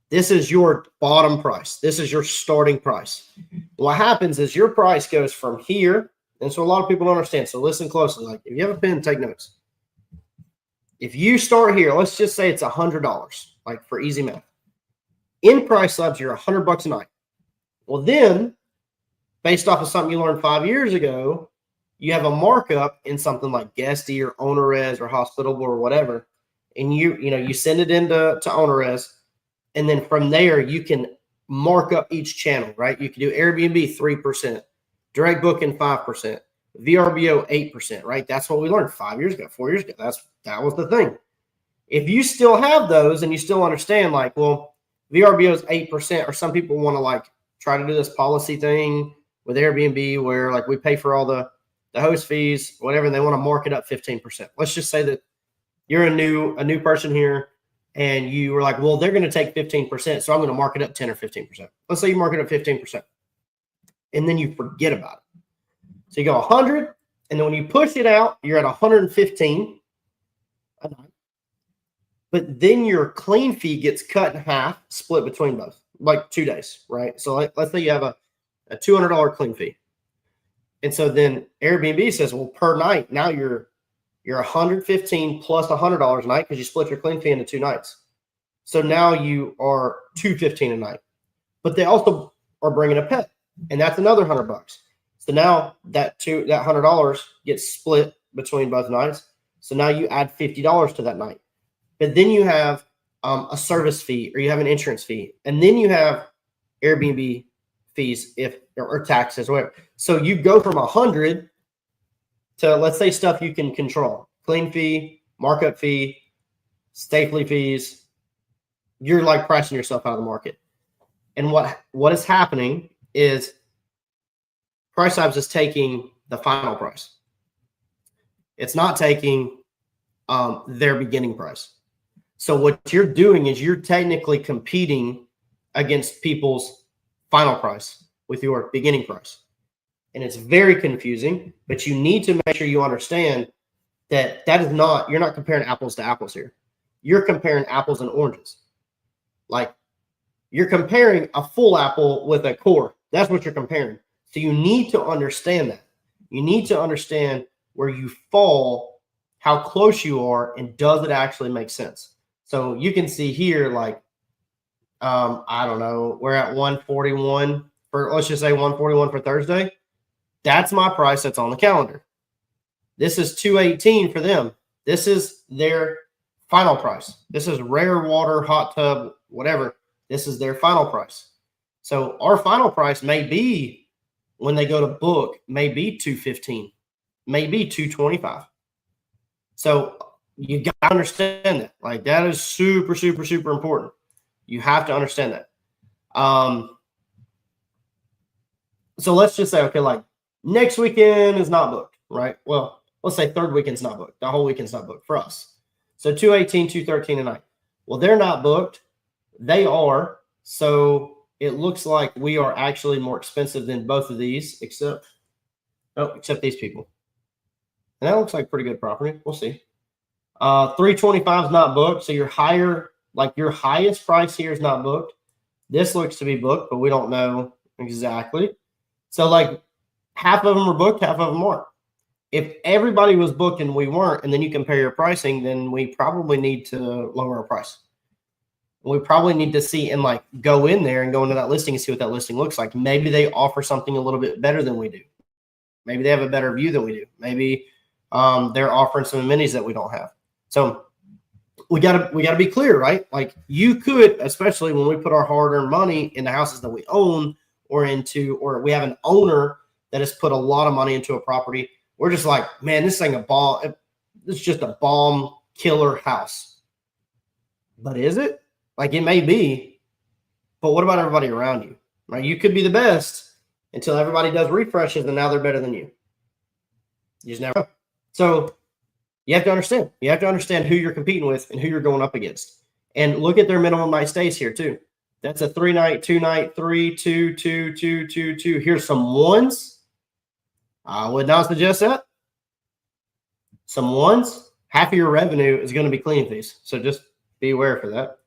[SPEAKER 1] This is your bottom price. This is your starting price. What happens is your price goes from here. And so a lot of people don't understand. So listen closely. Like, if you have a pen, take notes. If you start here, let's just say it's $100, like for easy math. In Pricelabs, you're $100 a night. Well, then, based off of something you learned 5 years ago, you have a markup in something like Guesty or OwnerRez or Hospitable or whatever. And you send it into OwnerRez. And then from there, you can mark up each channel, right? You can do Airbnb 3%, direct booking 5%, VRBO 8%, right? That's what we learned 4 years ago. That was the thing. If you still have those and you still understand, like, well, VRBO is 8%, or some people want to like try to do this policy thing with Airbnb where like we pay for all the host fees, whatever, and they want to mark it up 15%. Let's just say that you're a new person here, and you were like, well, they're going to take 15%, so I'm going to mark it up 10 or 15%. Let's say you mark it up 15%, and then you forget about it. So you go 100, and then when you push it out, you're at 115 a night. But then your clean fee gets cut in half, split between both, like 2 days, right? So let's say you have a $200 clean fee. And so then Airbnb says, well, per night, now you're $115 plus $100 a night because you split your clean fee into 2 nights. So now you are $215 a night. But they also are bringing a pet, and that's another $100. So now that $100 gets split between both nights. So now you add $50 to that night. But then you have a service fee, or you have an insurance fee, and then you have Airbnb fees or taxes or whatever. So you go from 100 to, let's say, stuff you can control: clean fee, markup fee, safely fees. You're like pricing yourself out of the market. And what is happening is Pricelabs is taking the final price. It's not taking their beginning price. So what you're doing is you're technically competing against people's final price with your beginning price. And it's very confusing, but you need to make sure you understand that you're not comparing apples to apples here. You're comparing apples and oranges. Like, you're comparing a full apple with a core. That's what you're comparing. So you need to understand that. You need to understand where you fall, how close you are, and does it actually make sense? So you can see here, like, I don't know, we're at 141 for, let's just say 141 for Thursday. That's my price that's on the calendar. This is 218 for them. This is their final price. This is rare water, hot tub, whatever. This is their final price. So our final price may be, when they go to book, may be 215, maybe 225. So you got to understand that. Like, that is super, super, super important. You have to understand that. So let's just say, okay, like, next weekend is not booked, right? Well, let's say third weekend's not booked. The whole weekend's not booked for us. So 218, 213 a night. Well, they're not booked. They are. So it looks like we are actually more expensive than both of these, except these people. And that looks like pretty good property. We'll see. 325 is not booked. So your highest price here is not booked. This looks to be booked, but we don't know exactly. So like, half of them are booked, half of them aren't. If everybody was booked and we weren't, and then you compare your pricing, then we probably need to lower our price. We probably need to see and like go in there and go into that listing and see what that listing looks like. Maybe they offer something a little bit better than we do. Maybe they have a better view than we do. Maybe they're offering some amenities that we don't have. So we gotta be clear, right? Like, you could, especially when we put our hard-earned money in the houses that we own, or we have an owner that has put a lot of money into a property. We're just like, man, this thing a bomb. It's just a bomb killer house. But is it? Like, it may be. But what about everybody around you? Right? You could be the best until everybody does refreshes, and now they're better than you. You just never know. So you have to understand. You have to understand who you're competing with and who you're going up against. And look at their minimum night stays here too. That's a 3-night, 2-night, 3, 2, 2, 2, 2, 2. Here's some ones. I would not suggest that. Some ones. Half of your revenue is going to be cleaning fees. So just be aware for that.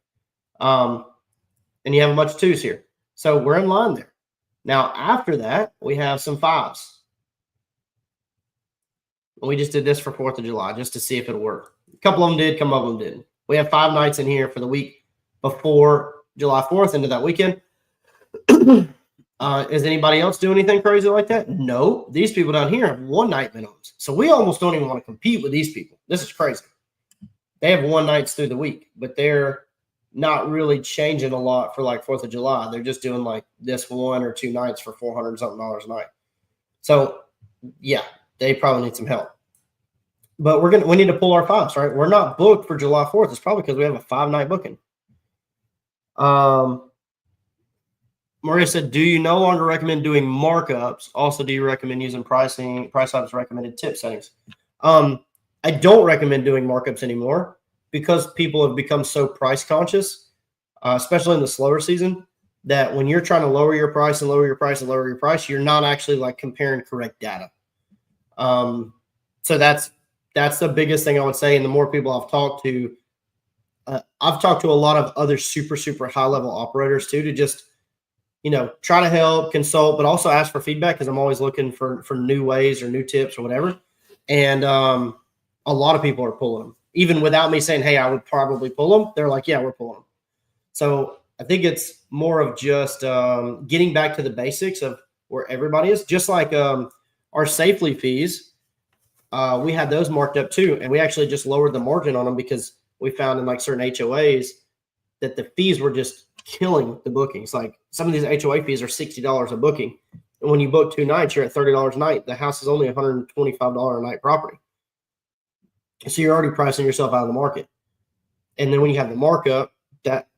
[SPEAKER 1] And you have a bunch of 2s here. So we're in line there. Now, after that, we have some 5s. We just did this for 4th of July just to see if it'll work. A couple of them did, a couple of them didn't. We have 5 nights in here for the week before July 4th into that weekend. Is anybody else doing anything crazy like that? No. These people down here have 1-night minimums. So we almost don't even want to compete with these people. This is crazy. They have 1 nights through the week, but they're not really changing a lot for like 4th of July. They're just doing like this 1 or 2 nights for $400 something a night. So yeah, they probably need some help. But we need to pull our 5s, right? We're not booked for July 4th. It's probably because we have a 5-night booking. Maria said, do you no longer recommend doing markups? Also, do you recommend using Pricelabs recommended tip settings? I don't recommend doing markups anymore because people have become so price conscious, especially in the slower season, that when you're trying to lower your price and lower your price and lower your price, you're not actually like comparing correct data. So that's the biggest thing I would say. And the more people I've talked to a lot of other super, super high level operators too, to just, try to help, consult, but also ask for feedback, because I'm always looking for new ways or new tips or whatever. And a lot of people are pulling them, even without me saying, hey, I would probably pull them. They're like, yeah, we're pulling them. So I think it's more of just getting back to the basics of where everybody is. Just like our safely fees, we had those marked up too, and we actually just lowered the margin on them because we found in like certain HOAs that the fees were just killing the bookings. Like some of these HOA fees are $60 a booking, and when you book 2 nights, you're at $30 a night. The house is only $125 a night property, so you're already pricing yourself out of the market. And then when you have the markup, that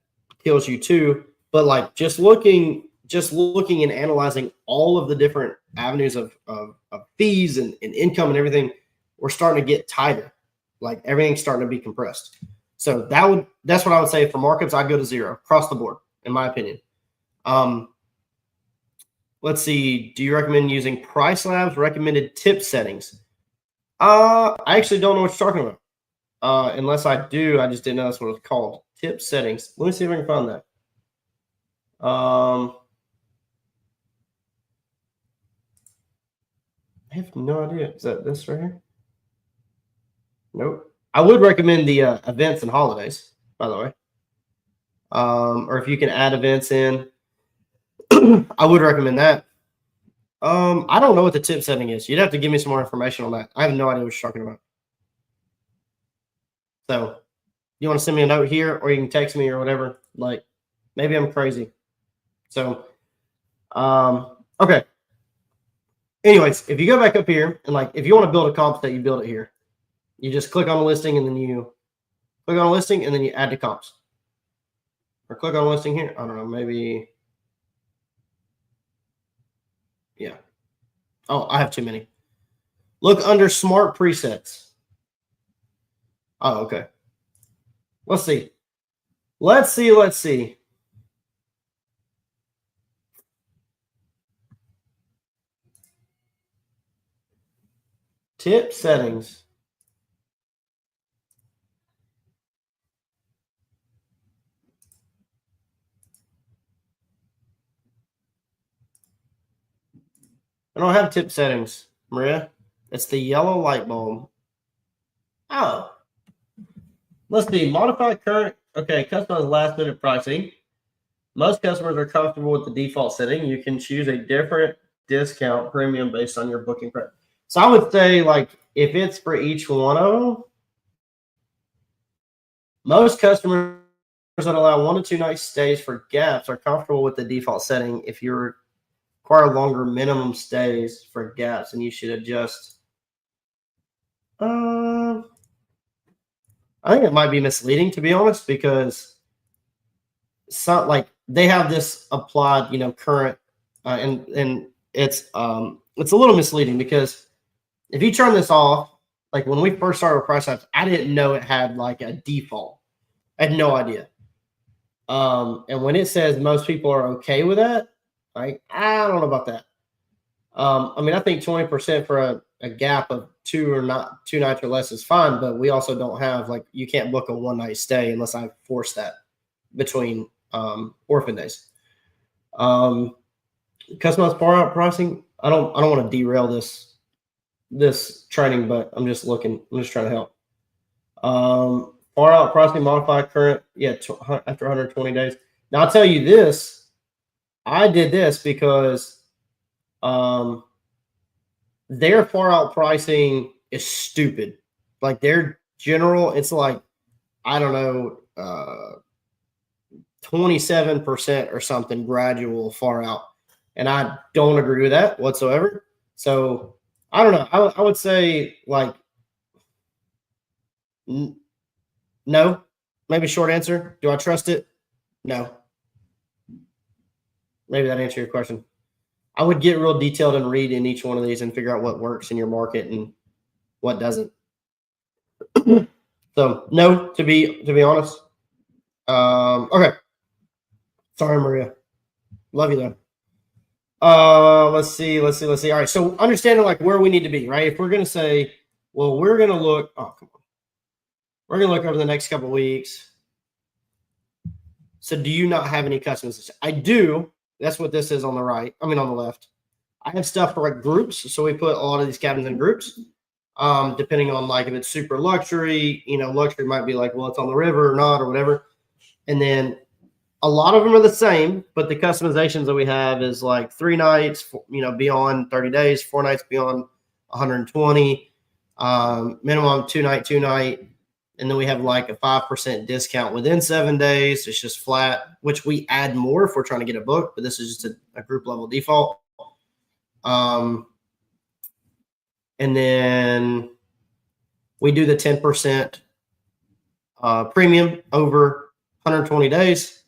[SPEAKER 1] kills you too. But like just looking and analyzing all of the different avenues of fees and income and everything, we're starting to get tighter. Like everything's starting to be compressed. So that's what I would say for markups. I'd go to 0 across the board, in my opinion. Let's see. Do you recommend using Pricelabs recommended tip settings? I actually don't know what you're talking about. Unless I do, I just didn't know that's what it's called. Tip settings. Let me see if I can find that. I have no idea. Is that this right here? Nope. I would recommend the events and holidays, by the way. Or if you can add events in, I would recommend that. I don't know what the tip setting is. You'd have to give me some more information on that. I have no idea what you're talking about. So you want to send me a note here, or you can text me or whatever. Like maybe I'm crazy. So, okay. Anyways, if you go back up here and like, if you want to build a comp state, you build it here. You just click on a listing and then you click on a listing and then you add to comps. Or click on a listing here. I don't know, maybe. Yeah. Oh, I have too many. Look under smart presets. Oh, okay. Let's see. Let's see. Tip settings. I don't have tip settings, Maria. It's the yellow light bulb. Oh. Let's see. Modify current. Okay, customize last minute pricing. Most customers are comfortable with the default setting. You can choose a different discount premium based on your booking price. So I would say, like, if it's for each one of them, most customers that allow 1 to 2 night stays for gaps are comfortable with the default setting. If you require longer minimum stays for gaps, and you should adjust. I think it might be misleading, to be honest, because some like they have this applied, current, and it's a little misleading because if you turn this off, like when we first started with Pricelabs, I didn't know it had like a default. I had no idea. And when it says most people are okay with that, like I don't know about that. I mean, I think 20% for a gap of 2 nights or less is fine, but we also don't have like you can't book a 1 night stay unless I force that between orphan days. Customized far out pricing. I don't want to derail this training, but I'm just trying to help. Far out pricing, modify current, after 120 days. Now I'll tell you this, I did this because their far out pricing is stupid. Like their general, it's like, I don't know, 27% or something gradual far out. And I don't agree with that whatsoever. So I don't know. I would say like no. Maybe short answer. Do I trust it? No. Maybe that answers your question. I would get real detailed and read in each one of these and figure out what works in your market and what doesn't. So no, to be honest. Okay. Sorry, Maria. Love you though. Let's see. All right. So understanding like where we need to be, right? If we're gonna say, well, we're gonna look. Oh, come on. We're gonna look over the next couple of weeks. So do you not have any customers? I do. That's what this is on the right. I mean on the left. I have stuff for like groups. So we put a lot of these cabins in groups. Depending on like if it's super luxury, luxury might be like, well, it's on the river or not or whatever. And then A lot of them are the same, but the customizations that we have is like 3 nights, beyond 30 days, 4 nights beyond 120, minimum 2 night. And then we have like a 5% discount within 7 days. It's just flat, which we add more if we're trying to get a book, but this is just a group level default. And then we do the 10% premium over 120 days.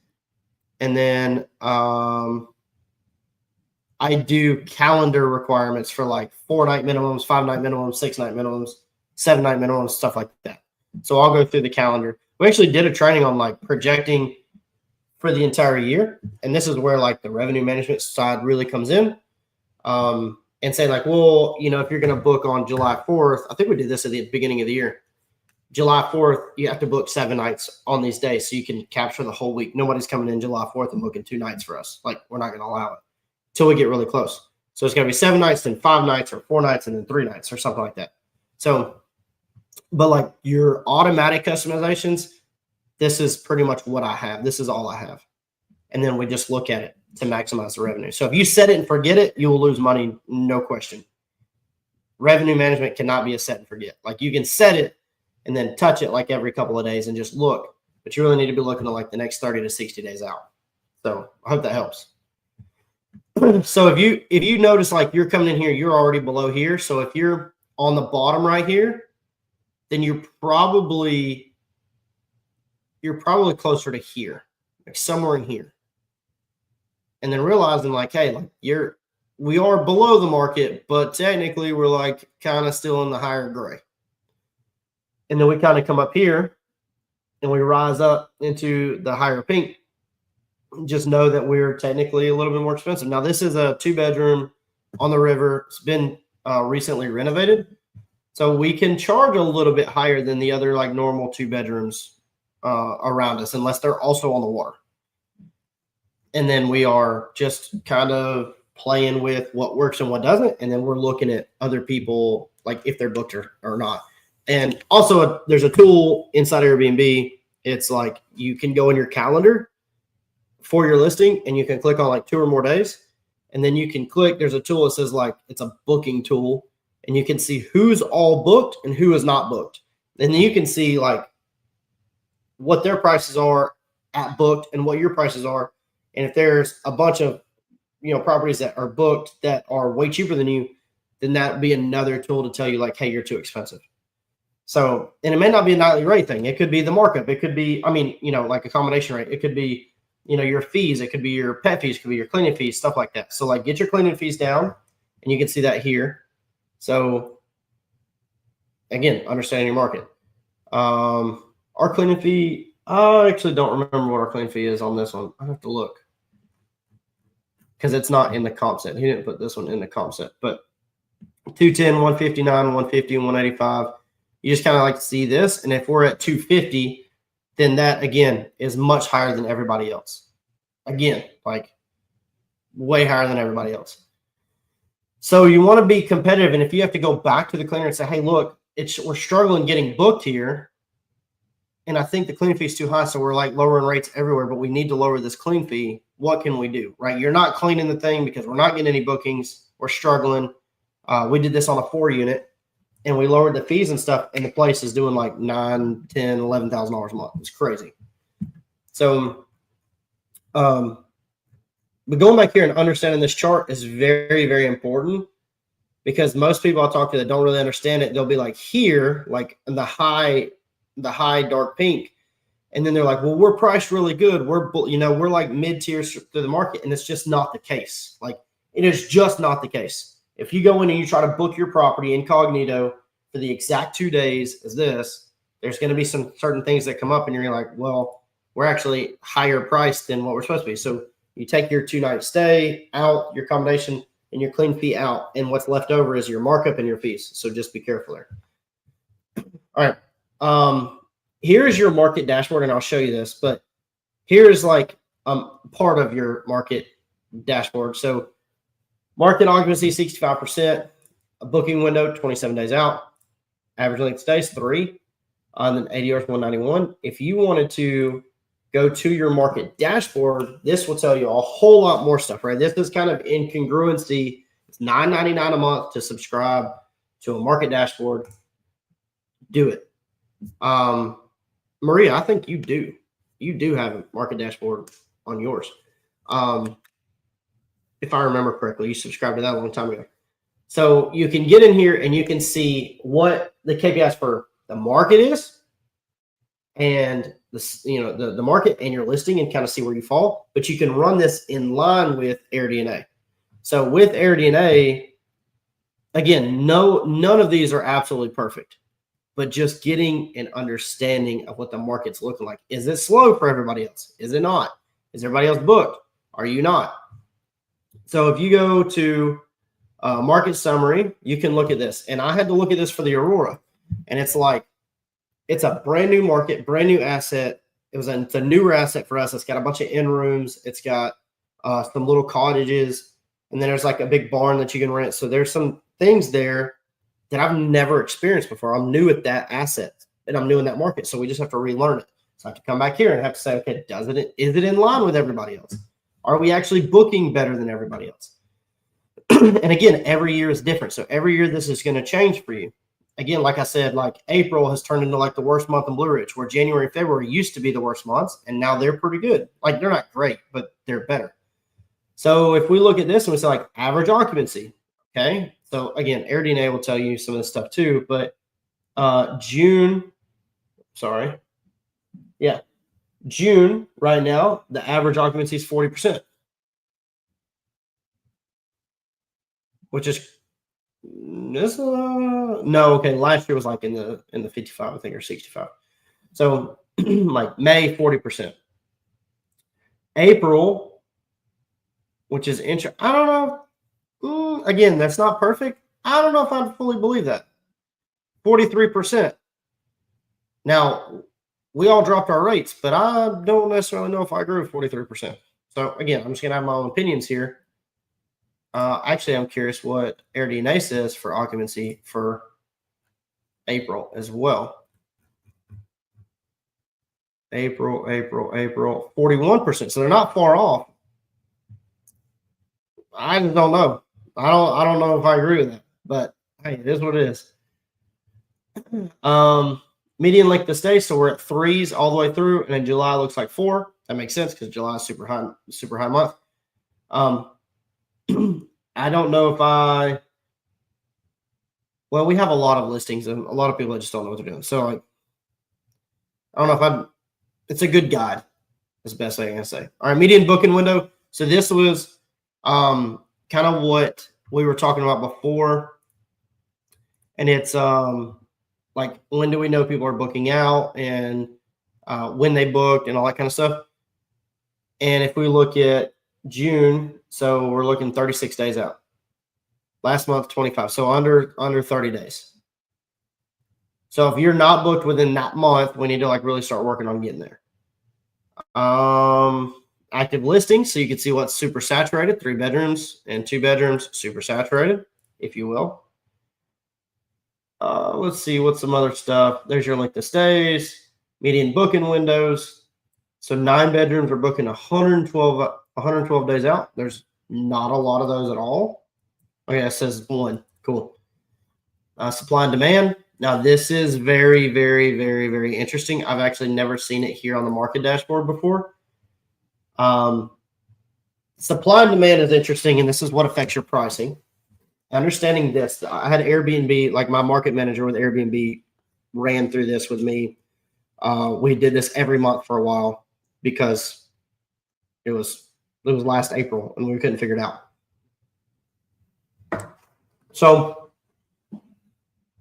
[SPEAKER 1] And then I do calendar requirements for like 4-night minimums, 5-night minimums, 6-night minimums, 7-night minimums, stuff like that. So I'll go through the calendar. We actually did a training on like projecting for the entire year. And this is where like the revenue management side really comes in. And say like, well, if you're going to book on July 4th, I think we did this at the beginning of the year. July 4th, you have to book 7 nights on these days so you can capture the whole week. Nobody's coming in July 4th and booking 2 nights for us. Like, we're not going to allow it until we get really close. So it's going to be 7 nights, then 5 nights, or 4 nights, and then 3 nights, or something like that. So, but like your automatic customizations, this is pretty much what I have. This is all I have. And then we just look at it to maximize the revenue. So if you set it and forget it, you will lose money, no question. Revenue management cannot be a set and forget. Like, you can set it and then touch it like every couple of days and just look, but you really need to be looking at like the next 30 to 60 days out. So I hope that helps. So if you notice like you're coming in here, you're already below here. So if you're on the bottom right here, then you're probably closer to here, like somewhere in here. And then realizing like, hey, like we are below the market, but technically we're like kind of still in the higher gray. And then we kind of come up here and we rise up into the higher pink. Just know that we're technically a little bit more expensive. Now, this is a 2-bedroom on the river. It's been recently renovated. So we can charge a little bit higher than the other like normal 2 bedrooms around us, unless they're also on the water. And then we are just kind of playing with what works and what doesn't. And then we're looking at other people, like if they're booked or not. And also there's a tool inside Airbnb. It's like you can go in your calendar for your listing and you can click on like 2 or more days. And then you can click, there's a tool that says like, it's a booking tool, and you can see who's all booked and who is not booked. And then you can see like what their prices are at booked and what your prices are. And if there's a bunch of, properties that are booked that are way cheaper than you, then that would be another tool to tell you like, hey, you're too expensive. So, and it may not be a nightly rate thing. It could be the markup. It could be, like accommodation rate. It could be, your fees. It could be your pet fees. It could be your cleaning fees, stuff like that. So like get your cleaning fees down, and you can see that here. So again, understanding your market. Our cleaning fee, I actually don't remember what our cleaning fee is on this one. I have to look because it's not in the comp set. He didn't put this one in the comp set, but 210, 159, 150, and 185. You just kind of like to see this. And if we're at 250, then that again is much higher than everybody else. Again, like way higher than everybody else. So you want to be competitive. And if you have to go back to the cleaner and say, hey, look, we're struggling getting booked here, and I think the cleaning fee is too high, so we're like lowering rates everywhere, but we need to lower this clean fee. What can we do, right? You're not cleaning the thing because we're not getting any bookings. We're struggling. We did this on a 4-unit, and we lowered the fees and stuff, and the place is doing like $9,000, $10,000, $11,000 a month. It's crazy. So, but going back here and understanding this chart is very, very important, because most people I talk to that don't really understand it, they'll be like here, like in the high dark pink, and then they're like, well, we're priced really good. We're like mid-tier through the market, and it's just not the case. Like, it is just not the case. If you go in and you try to book your property incognito for the exact 2 days as this, there's going to be some certain things that come up, and you're like, well, we're actually higher priced than what we're supposed to be. So you take your 2-night stay out, your accommodation, and your clean fee out, and what's left over is your markup and your fees. So just be careful there. All right. Here's your market dashboard, and I'll show you this, but here's like part of your market dashboard. So market occupancy, 65%, a booking window, 27 days out, average length of stay is 3, and then ADR is 191. If you wanted to go to your market dashboard, this will tell you a whole lot more stuff, right? This is kind of incongruency. It's $9.99 a month to subscribe to a market dashboard. Do it. Maria, I think you do. You do have a market dashboard on yours. If I remember correctly, you subscribed to that a long time ago. So you can get in here and you can see what the KPIs for the market is, and the market and your listing, and kind of see where you fall. But you can run this in line with AirDNA. So with AirDNA, again, none of these are absolutely perfect, but just getting an understanding of what the market's looking like. Is it slow for everybody else? Is it not? Is everybody else booked? Are you not? So if you go to market summary, you can look at this. And I had to look at this for the Aurora, and it's like, it's a brand new market, brand new asset. It's a newer asset for us. It's got a bunch of in rooms. It's got some little cottages, and then there's like a big barn that you can rent. So there's some things there that I've never experienced before. I'm new at that asset, and I'm new in that market. So we just have to relearn it. So I have to come back here and have to say, okay, is it in line with everybody else? Are we actually booking better than everybody else? And again, every year is different. So every year this is going to change for you. Again, like I said, like April has turned into like the worst month in Blue Ridge, where January and February used to be the worst months, and now they're pretty good. Like, they're not great, but they're better. So if we look at this and we say like average occupancy, okay. So again, AirDNA will tell you some of this stuff too, but June right now, the average occupancy is 40%, which is last year was like in the 55, I think, or 65. So like May, 40%. April, which is I don't know. Again, that's not perfect. I don't know if I fully believe that. 43%. Now, we all dropped our rates, but I don't necessarily know if I agree with 43%. So again, I'm just gonna have my own opinions here. Actually, I'm curious what AirDNA says for occupancy for April as well. April, 41%. So they're not far off. I just don't know. I don't know if I agree with that, but hey, it is what it is. Median length of stay, so we're at 3s all the way through, and then July looks like 4. That makes sense because July is super high month. I don't know if we have a lot of listings and a lot of people that just don't know what they're doing. So like, I don't know if it's a good guide. That's the best thing I can say. All right, median booking window. So this was kind of what we were talking about before. And it's like, when do we know people are booking out, and when they booked and all that kind of stuff. And if we look at June, so we're looking 36 days out. Last month, 25. So under 30 days. So if you're not booked within that month, we need to like really start working on getting there. Active listings, so you can see what's super saturated, 3 bedrooms and 2 bedrooms, super saturated, if you will. Let's see what's some other stuff. There's your length of stays, median booking windows. So 9 bedrooms are booking 112 days out. There's not a lot of those at all. Okay, it says 1. Cool. Supply and demand. Now this is very, very, very, very interesting. I've actually never seen it here on the market dashboard before. Supply and demand is interesting, and this is what affects your pricing. Understanding this, I had Airbnb, like my market manager with Airbnb ran through this with me. We did this every month for a while because it was last April and we couldn't figure it out. So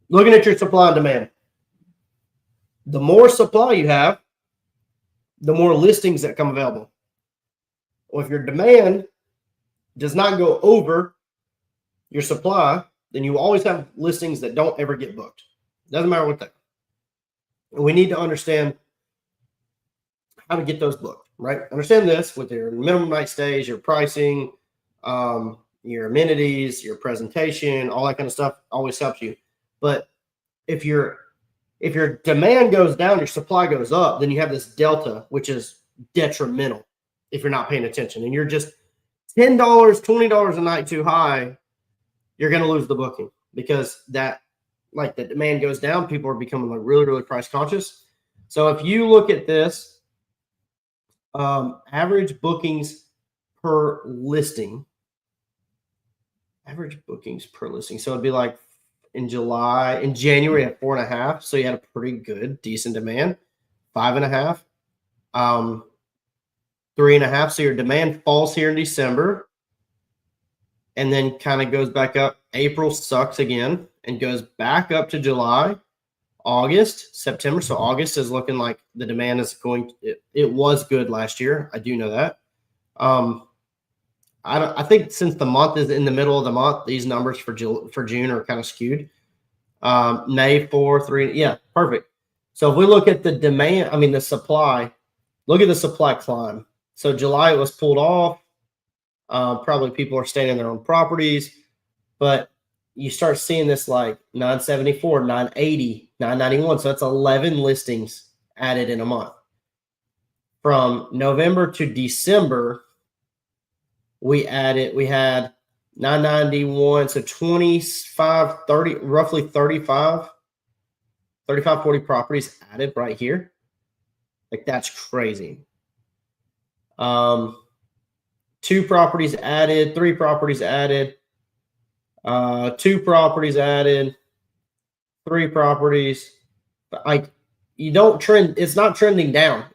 [SPEAKER 1] looking at your supply and demand, the more supply you have, the more listings that come available. Well, if your demand does not go over your supply, then you always have listings that don't ever get booked. Doesn't matter what they are. And we need to understand how to get those booked, right? Understand this with your minimum night stays, your pricing, your amenities, your presentation, all that kind of stuff always helps you. But if your demand goes down, your supply goes up, then you have this delta, which is detrimental if you're not paying attention and you're just $10, $20 a night too high, you're going to lose the booking because that, like, the demand goes down. People are becoming like really, really price conscious. So if you look at this, average bookings per listing, So it'd be like in January at 4.5. So you had a pretty good, decent demand. 5.5, 3.5. So your demand falls here in December and then kind of goes back up. April sucks again and goes back up to July, August, September. So August is looking like the demand is going. It was good last year. I do know that. I think since the month is in the middle of the month, these numbers for June are kind of skewed. May 4, 3. Yeah, perfect. So if we look at the demand, the supply, look at the supply climb. So July it was pulled off. Probably people are staying in their own properties, but you start seeing this like 974, 980, 991. So that's 11 listings added in a month. From November to December, we had 991. So 25, 30, roughly 35, 40 properties added right here. Like, that's crazy. 2 properties added, 3 properties added, 2 properties added, 3 properties. Like, you don't trend, it's not trending down.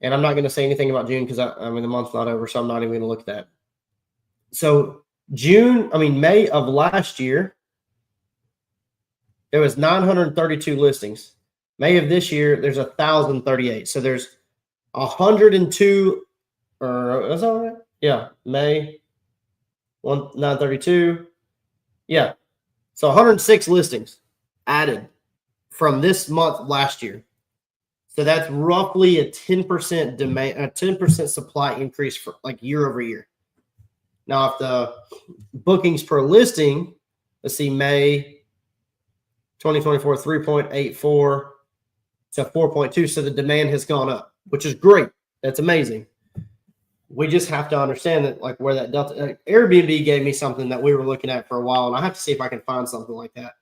[SPEAKER 1] And I'm not going to say anything about June because the month's not over, so I'm not even going to look at that. So May of last year, there was 932 listings. May of this year, there's 1,038. So there's 102, or is that right? Yeah, May 932. Yeah. So 106 listings added from this month last year. So that's roughly a 10% demand, a 10% supply increase for like year over year. Now, if the bookings per listing, let's see, May 2024, 3.84 to 4.2. So the demand has gone up, which is great. That's amazing. We just have to understand that, like, where that delta. Airbnb gave me something that we were looking at for a while, and I have to see if I can find something like that.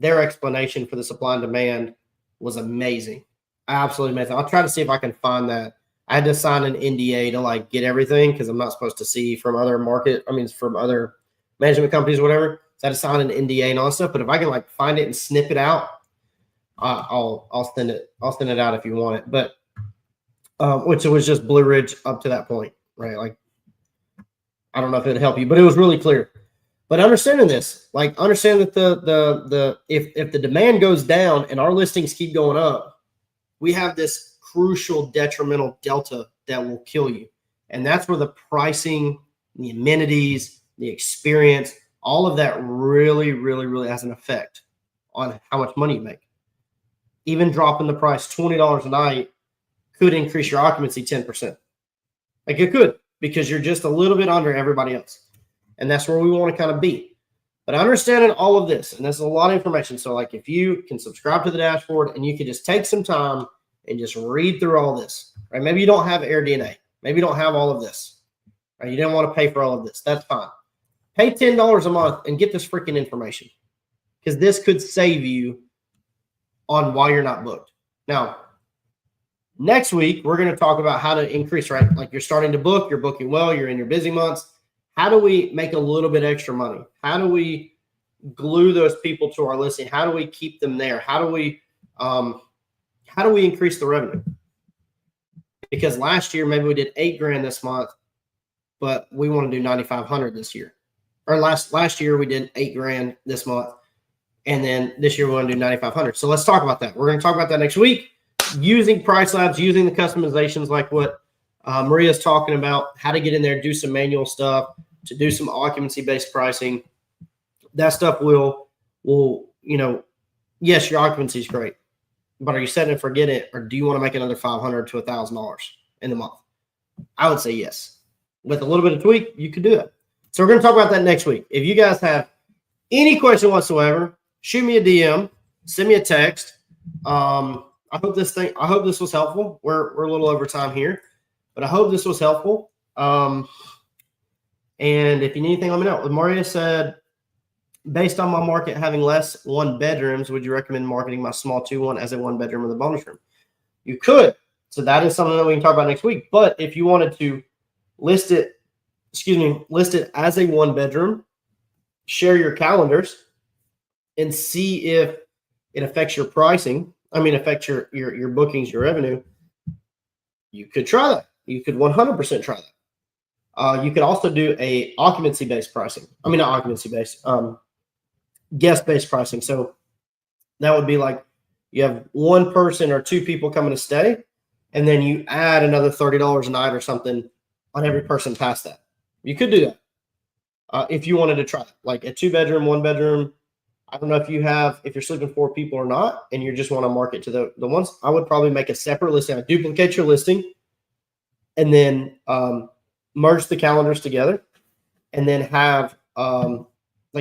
[SPEAKER 1] Their explanation for the supply and demand was amazing, absolutely amazing. I'll try to see if I can find that. I had to sign an NDA to like get everything because I'm not supposed to see from other from other management companies or whatever. So I had to sign an NDA and all that stuff. But if I can like find it and snip it out, I'll send it. I'll send it out if you want it. But which it was just Blue Ridge up to that point, right? Like, I don't know if it'd help you, but it was really clear. But understanding this, like, understand that if the demand goes down and our listings keep going up, we have this crucial detrimental delta that will kill you. And that's where the pricing, the amenities, the experience, all of that really, really, really has an effect on how much money you make. Even dropping the price $20 a night could increase your occupancy 10%. Like, it could, because you're just a little bit under everybody else. And that's where we want to kind of be. But understanding all of this, and this is a lot of information. So, like, if you can subscribe to the dashboard and you can just take some time and just read through all this, right? Maybe you don't have AirDNA. Maybe you don't have all of this. Right? You didn't want to pay for all of this. That's fine. Pay $10 a month and get this freaking information, because this could save you on why you're not booked. Now, next week, we're going to talk about how to increase, right? Like, you're starting to book, you're booking well, you're in your busy months. How do we make a little bit extra money? How do we glue those people to our listing? How do we keep them there? How do we increase the revenue? Because last year, maybe we did $8,000 this month, but we want to do $9,500 this year. Or last year we did $8,000 this month, and then this year we want to do $9,500. So let's talk about that. We're going to talk about that next week, using Pricelabs, using the customizations like what Maria's talking about, how to get in there, do some manual stuff, to do some occupancy-based pricing. That stuff will yes, your occupancy is great, but are you setting and forget it, or do you want to make another $500 to $1,000 in the month? I would say yes. With a little bit of tweak, you could do it. So we're going to talk about that next week. If you guys have any question whatsoever, shoot me a DM, send me a text. I hope this was helpful. We're a little over time here, but I hope this was helpful. And if you need anything, let me know. Maria said, based on my market having less 1-bedrooms, would you recommend marketing my small 2-1 as a 1-bedroom with a bonus room? You could. So that is something that we can talk about next week. But if you wanted to list it as a 1-bedroom, share your calendars, and see if it affects your pricing. Affects your bookings, your revenue. You could try that. You could 100% try that. You could also do a occupancy-based pricing. Not occupancy-based, guest-based pricing. So that would be like you have one person or 2 people coming to stay, and then you add another $30 a night or something on every person past that. You could do that if you wanted to try it. Like a 2-bedroom, 1-bedroom. I don't know if you're sleeping 4 people or not, and you just want to market to the ones. I would probably make a separate listing. Duplicate your listing, and then merge the calendars together, and then have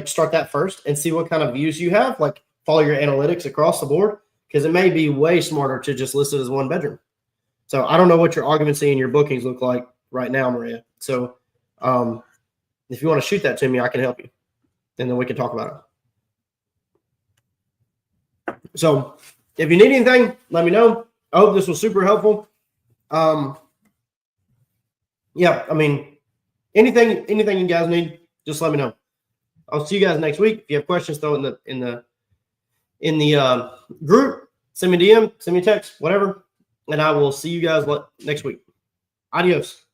[SPEAKER 1] start that first and see what kind of views you have. Like follow your analytics across the board, because it may be way smarter to just list it as 1-bedroom. So I don't know what your occupancy and your bookings look like right now, Maria. So if you want to shoot that to me, I can help you, and then we can talk about it. So if you need anything, let me know. I hope this was super helpful. Anything you guys need, just let me know. I'll see you guys next week. If you have questions, throw it in the group. Send me a DM, send me a text, whatever, and I will see you guys next week. Adios.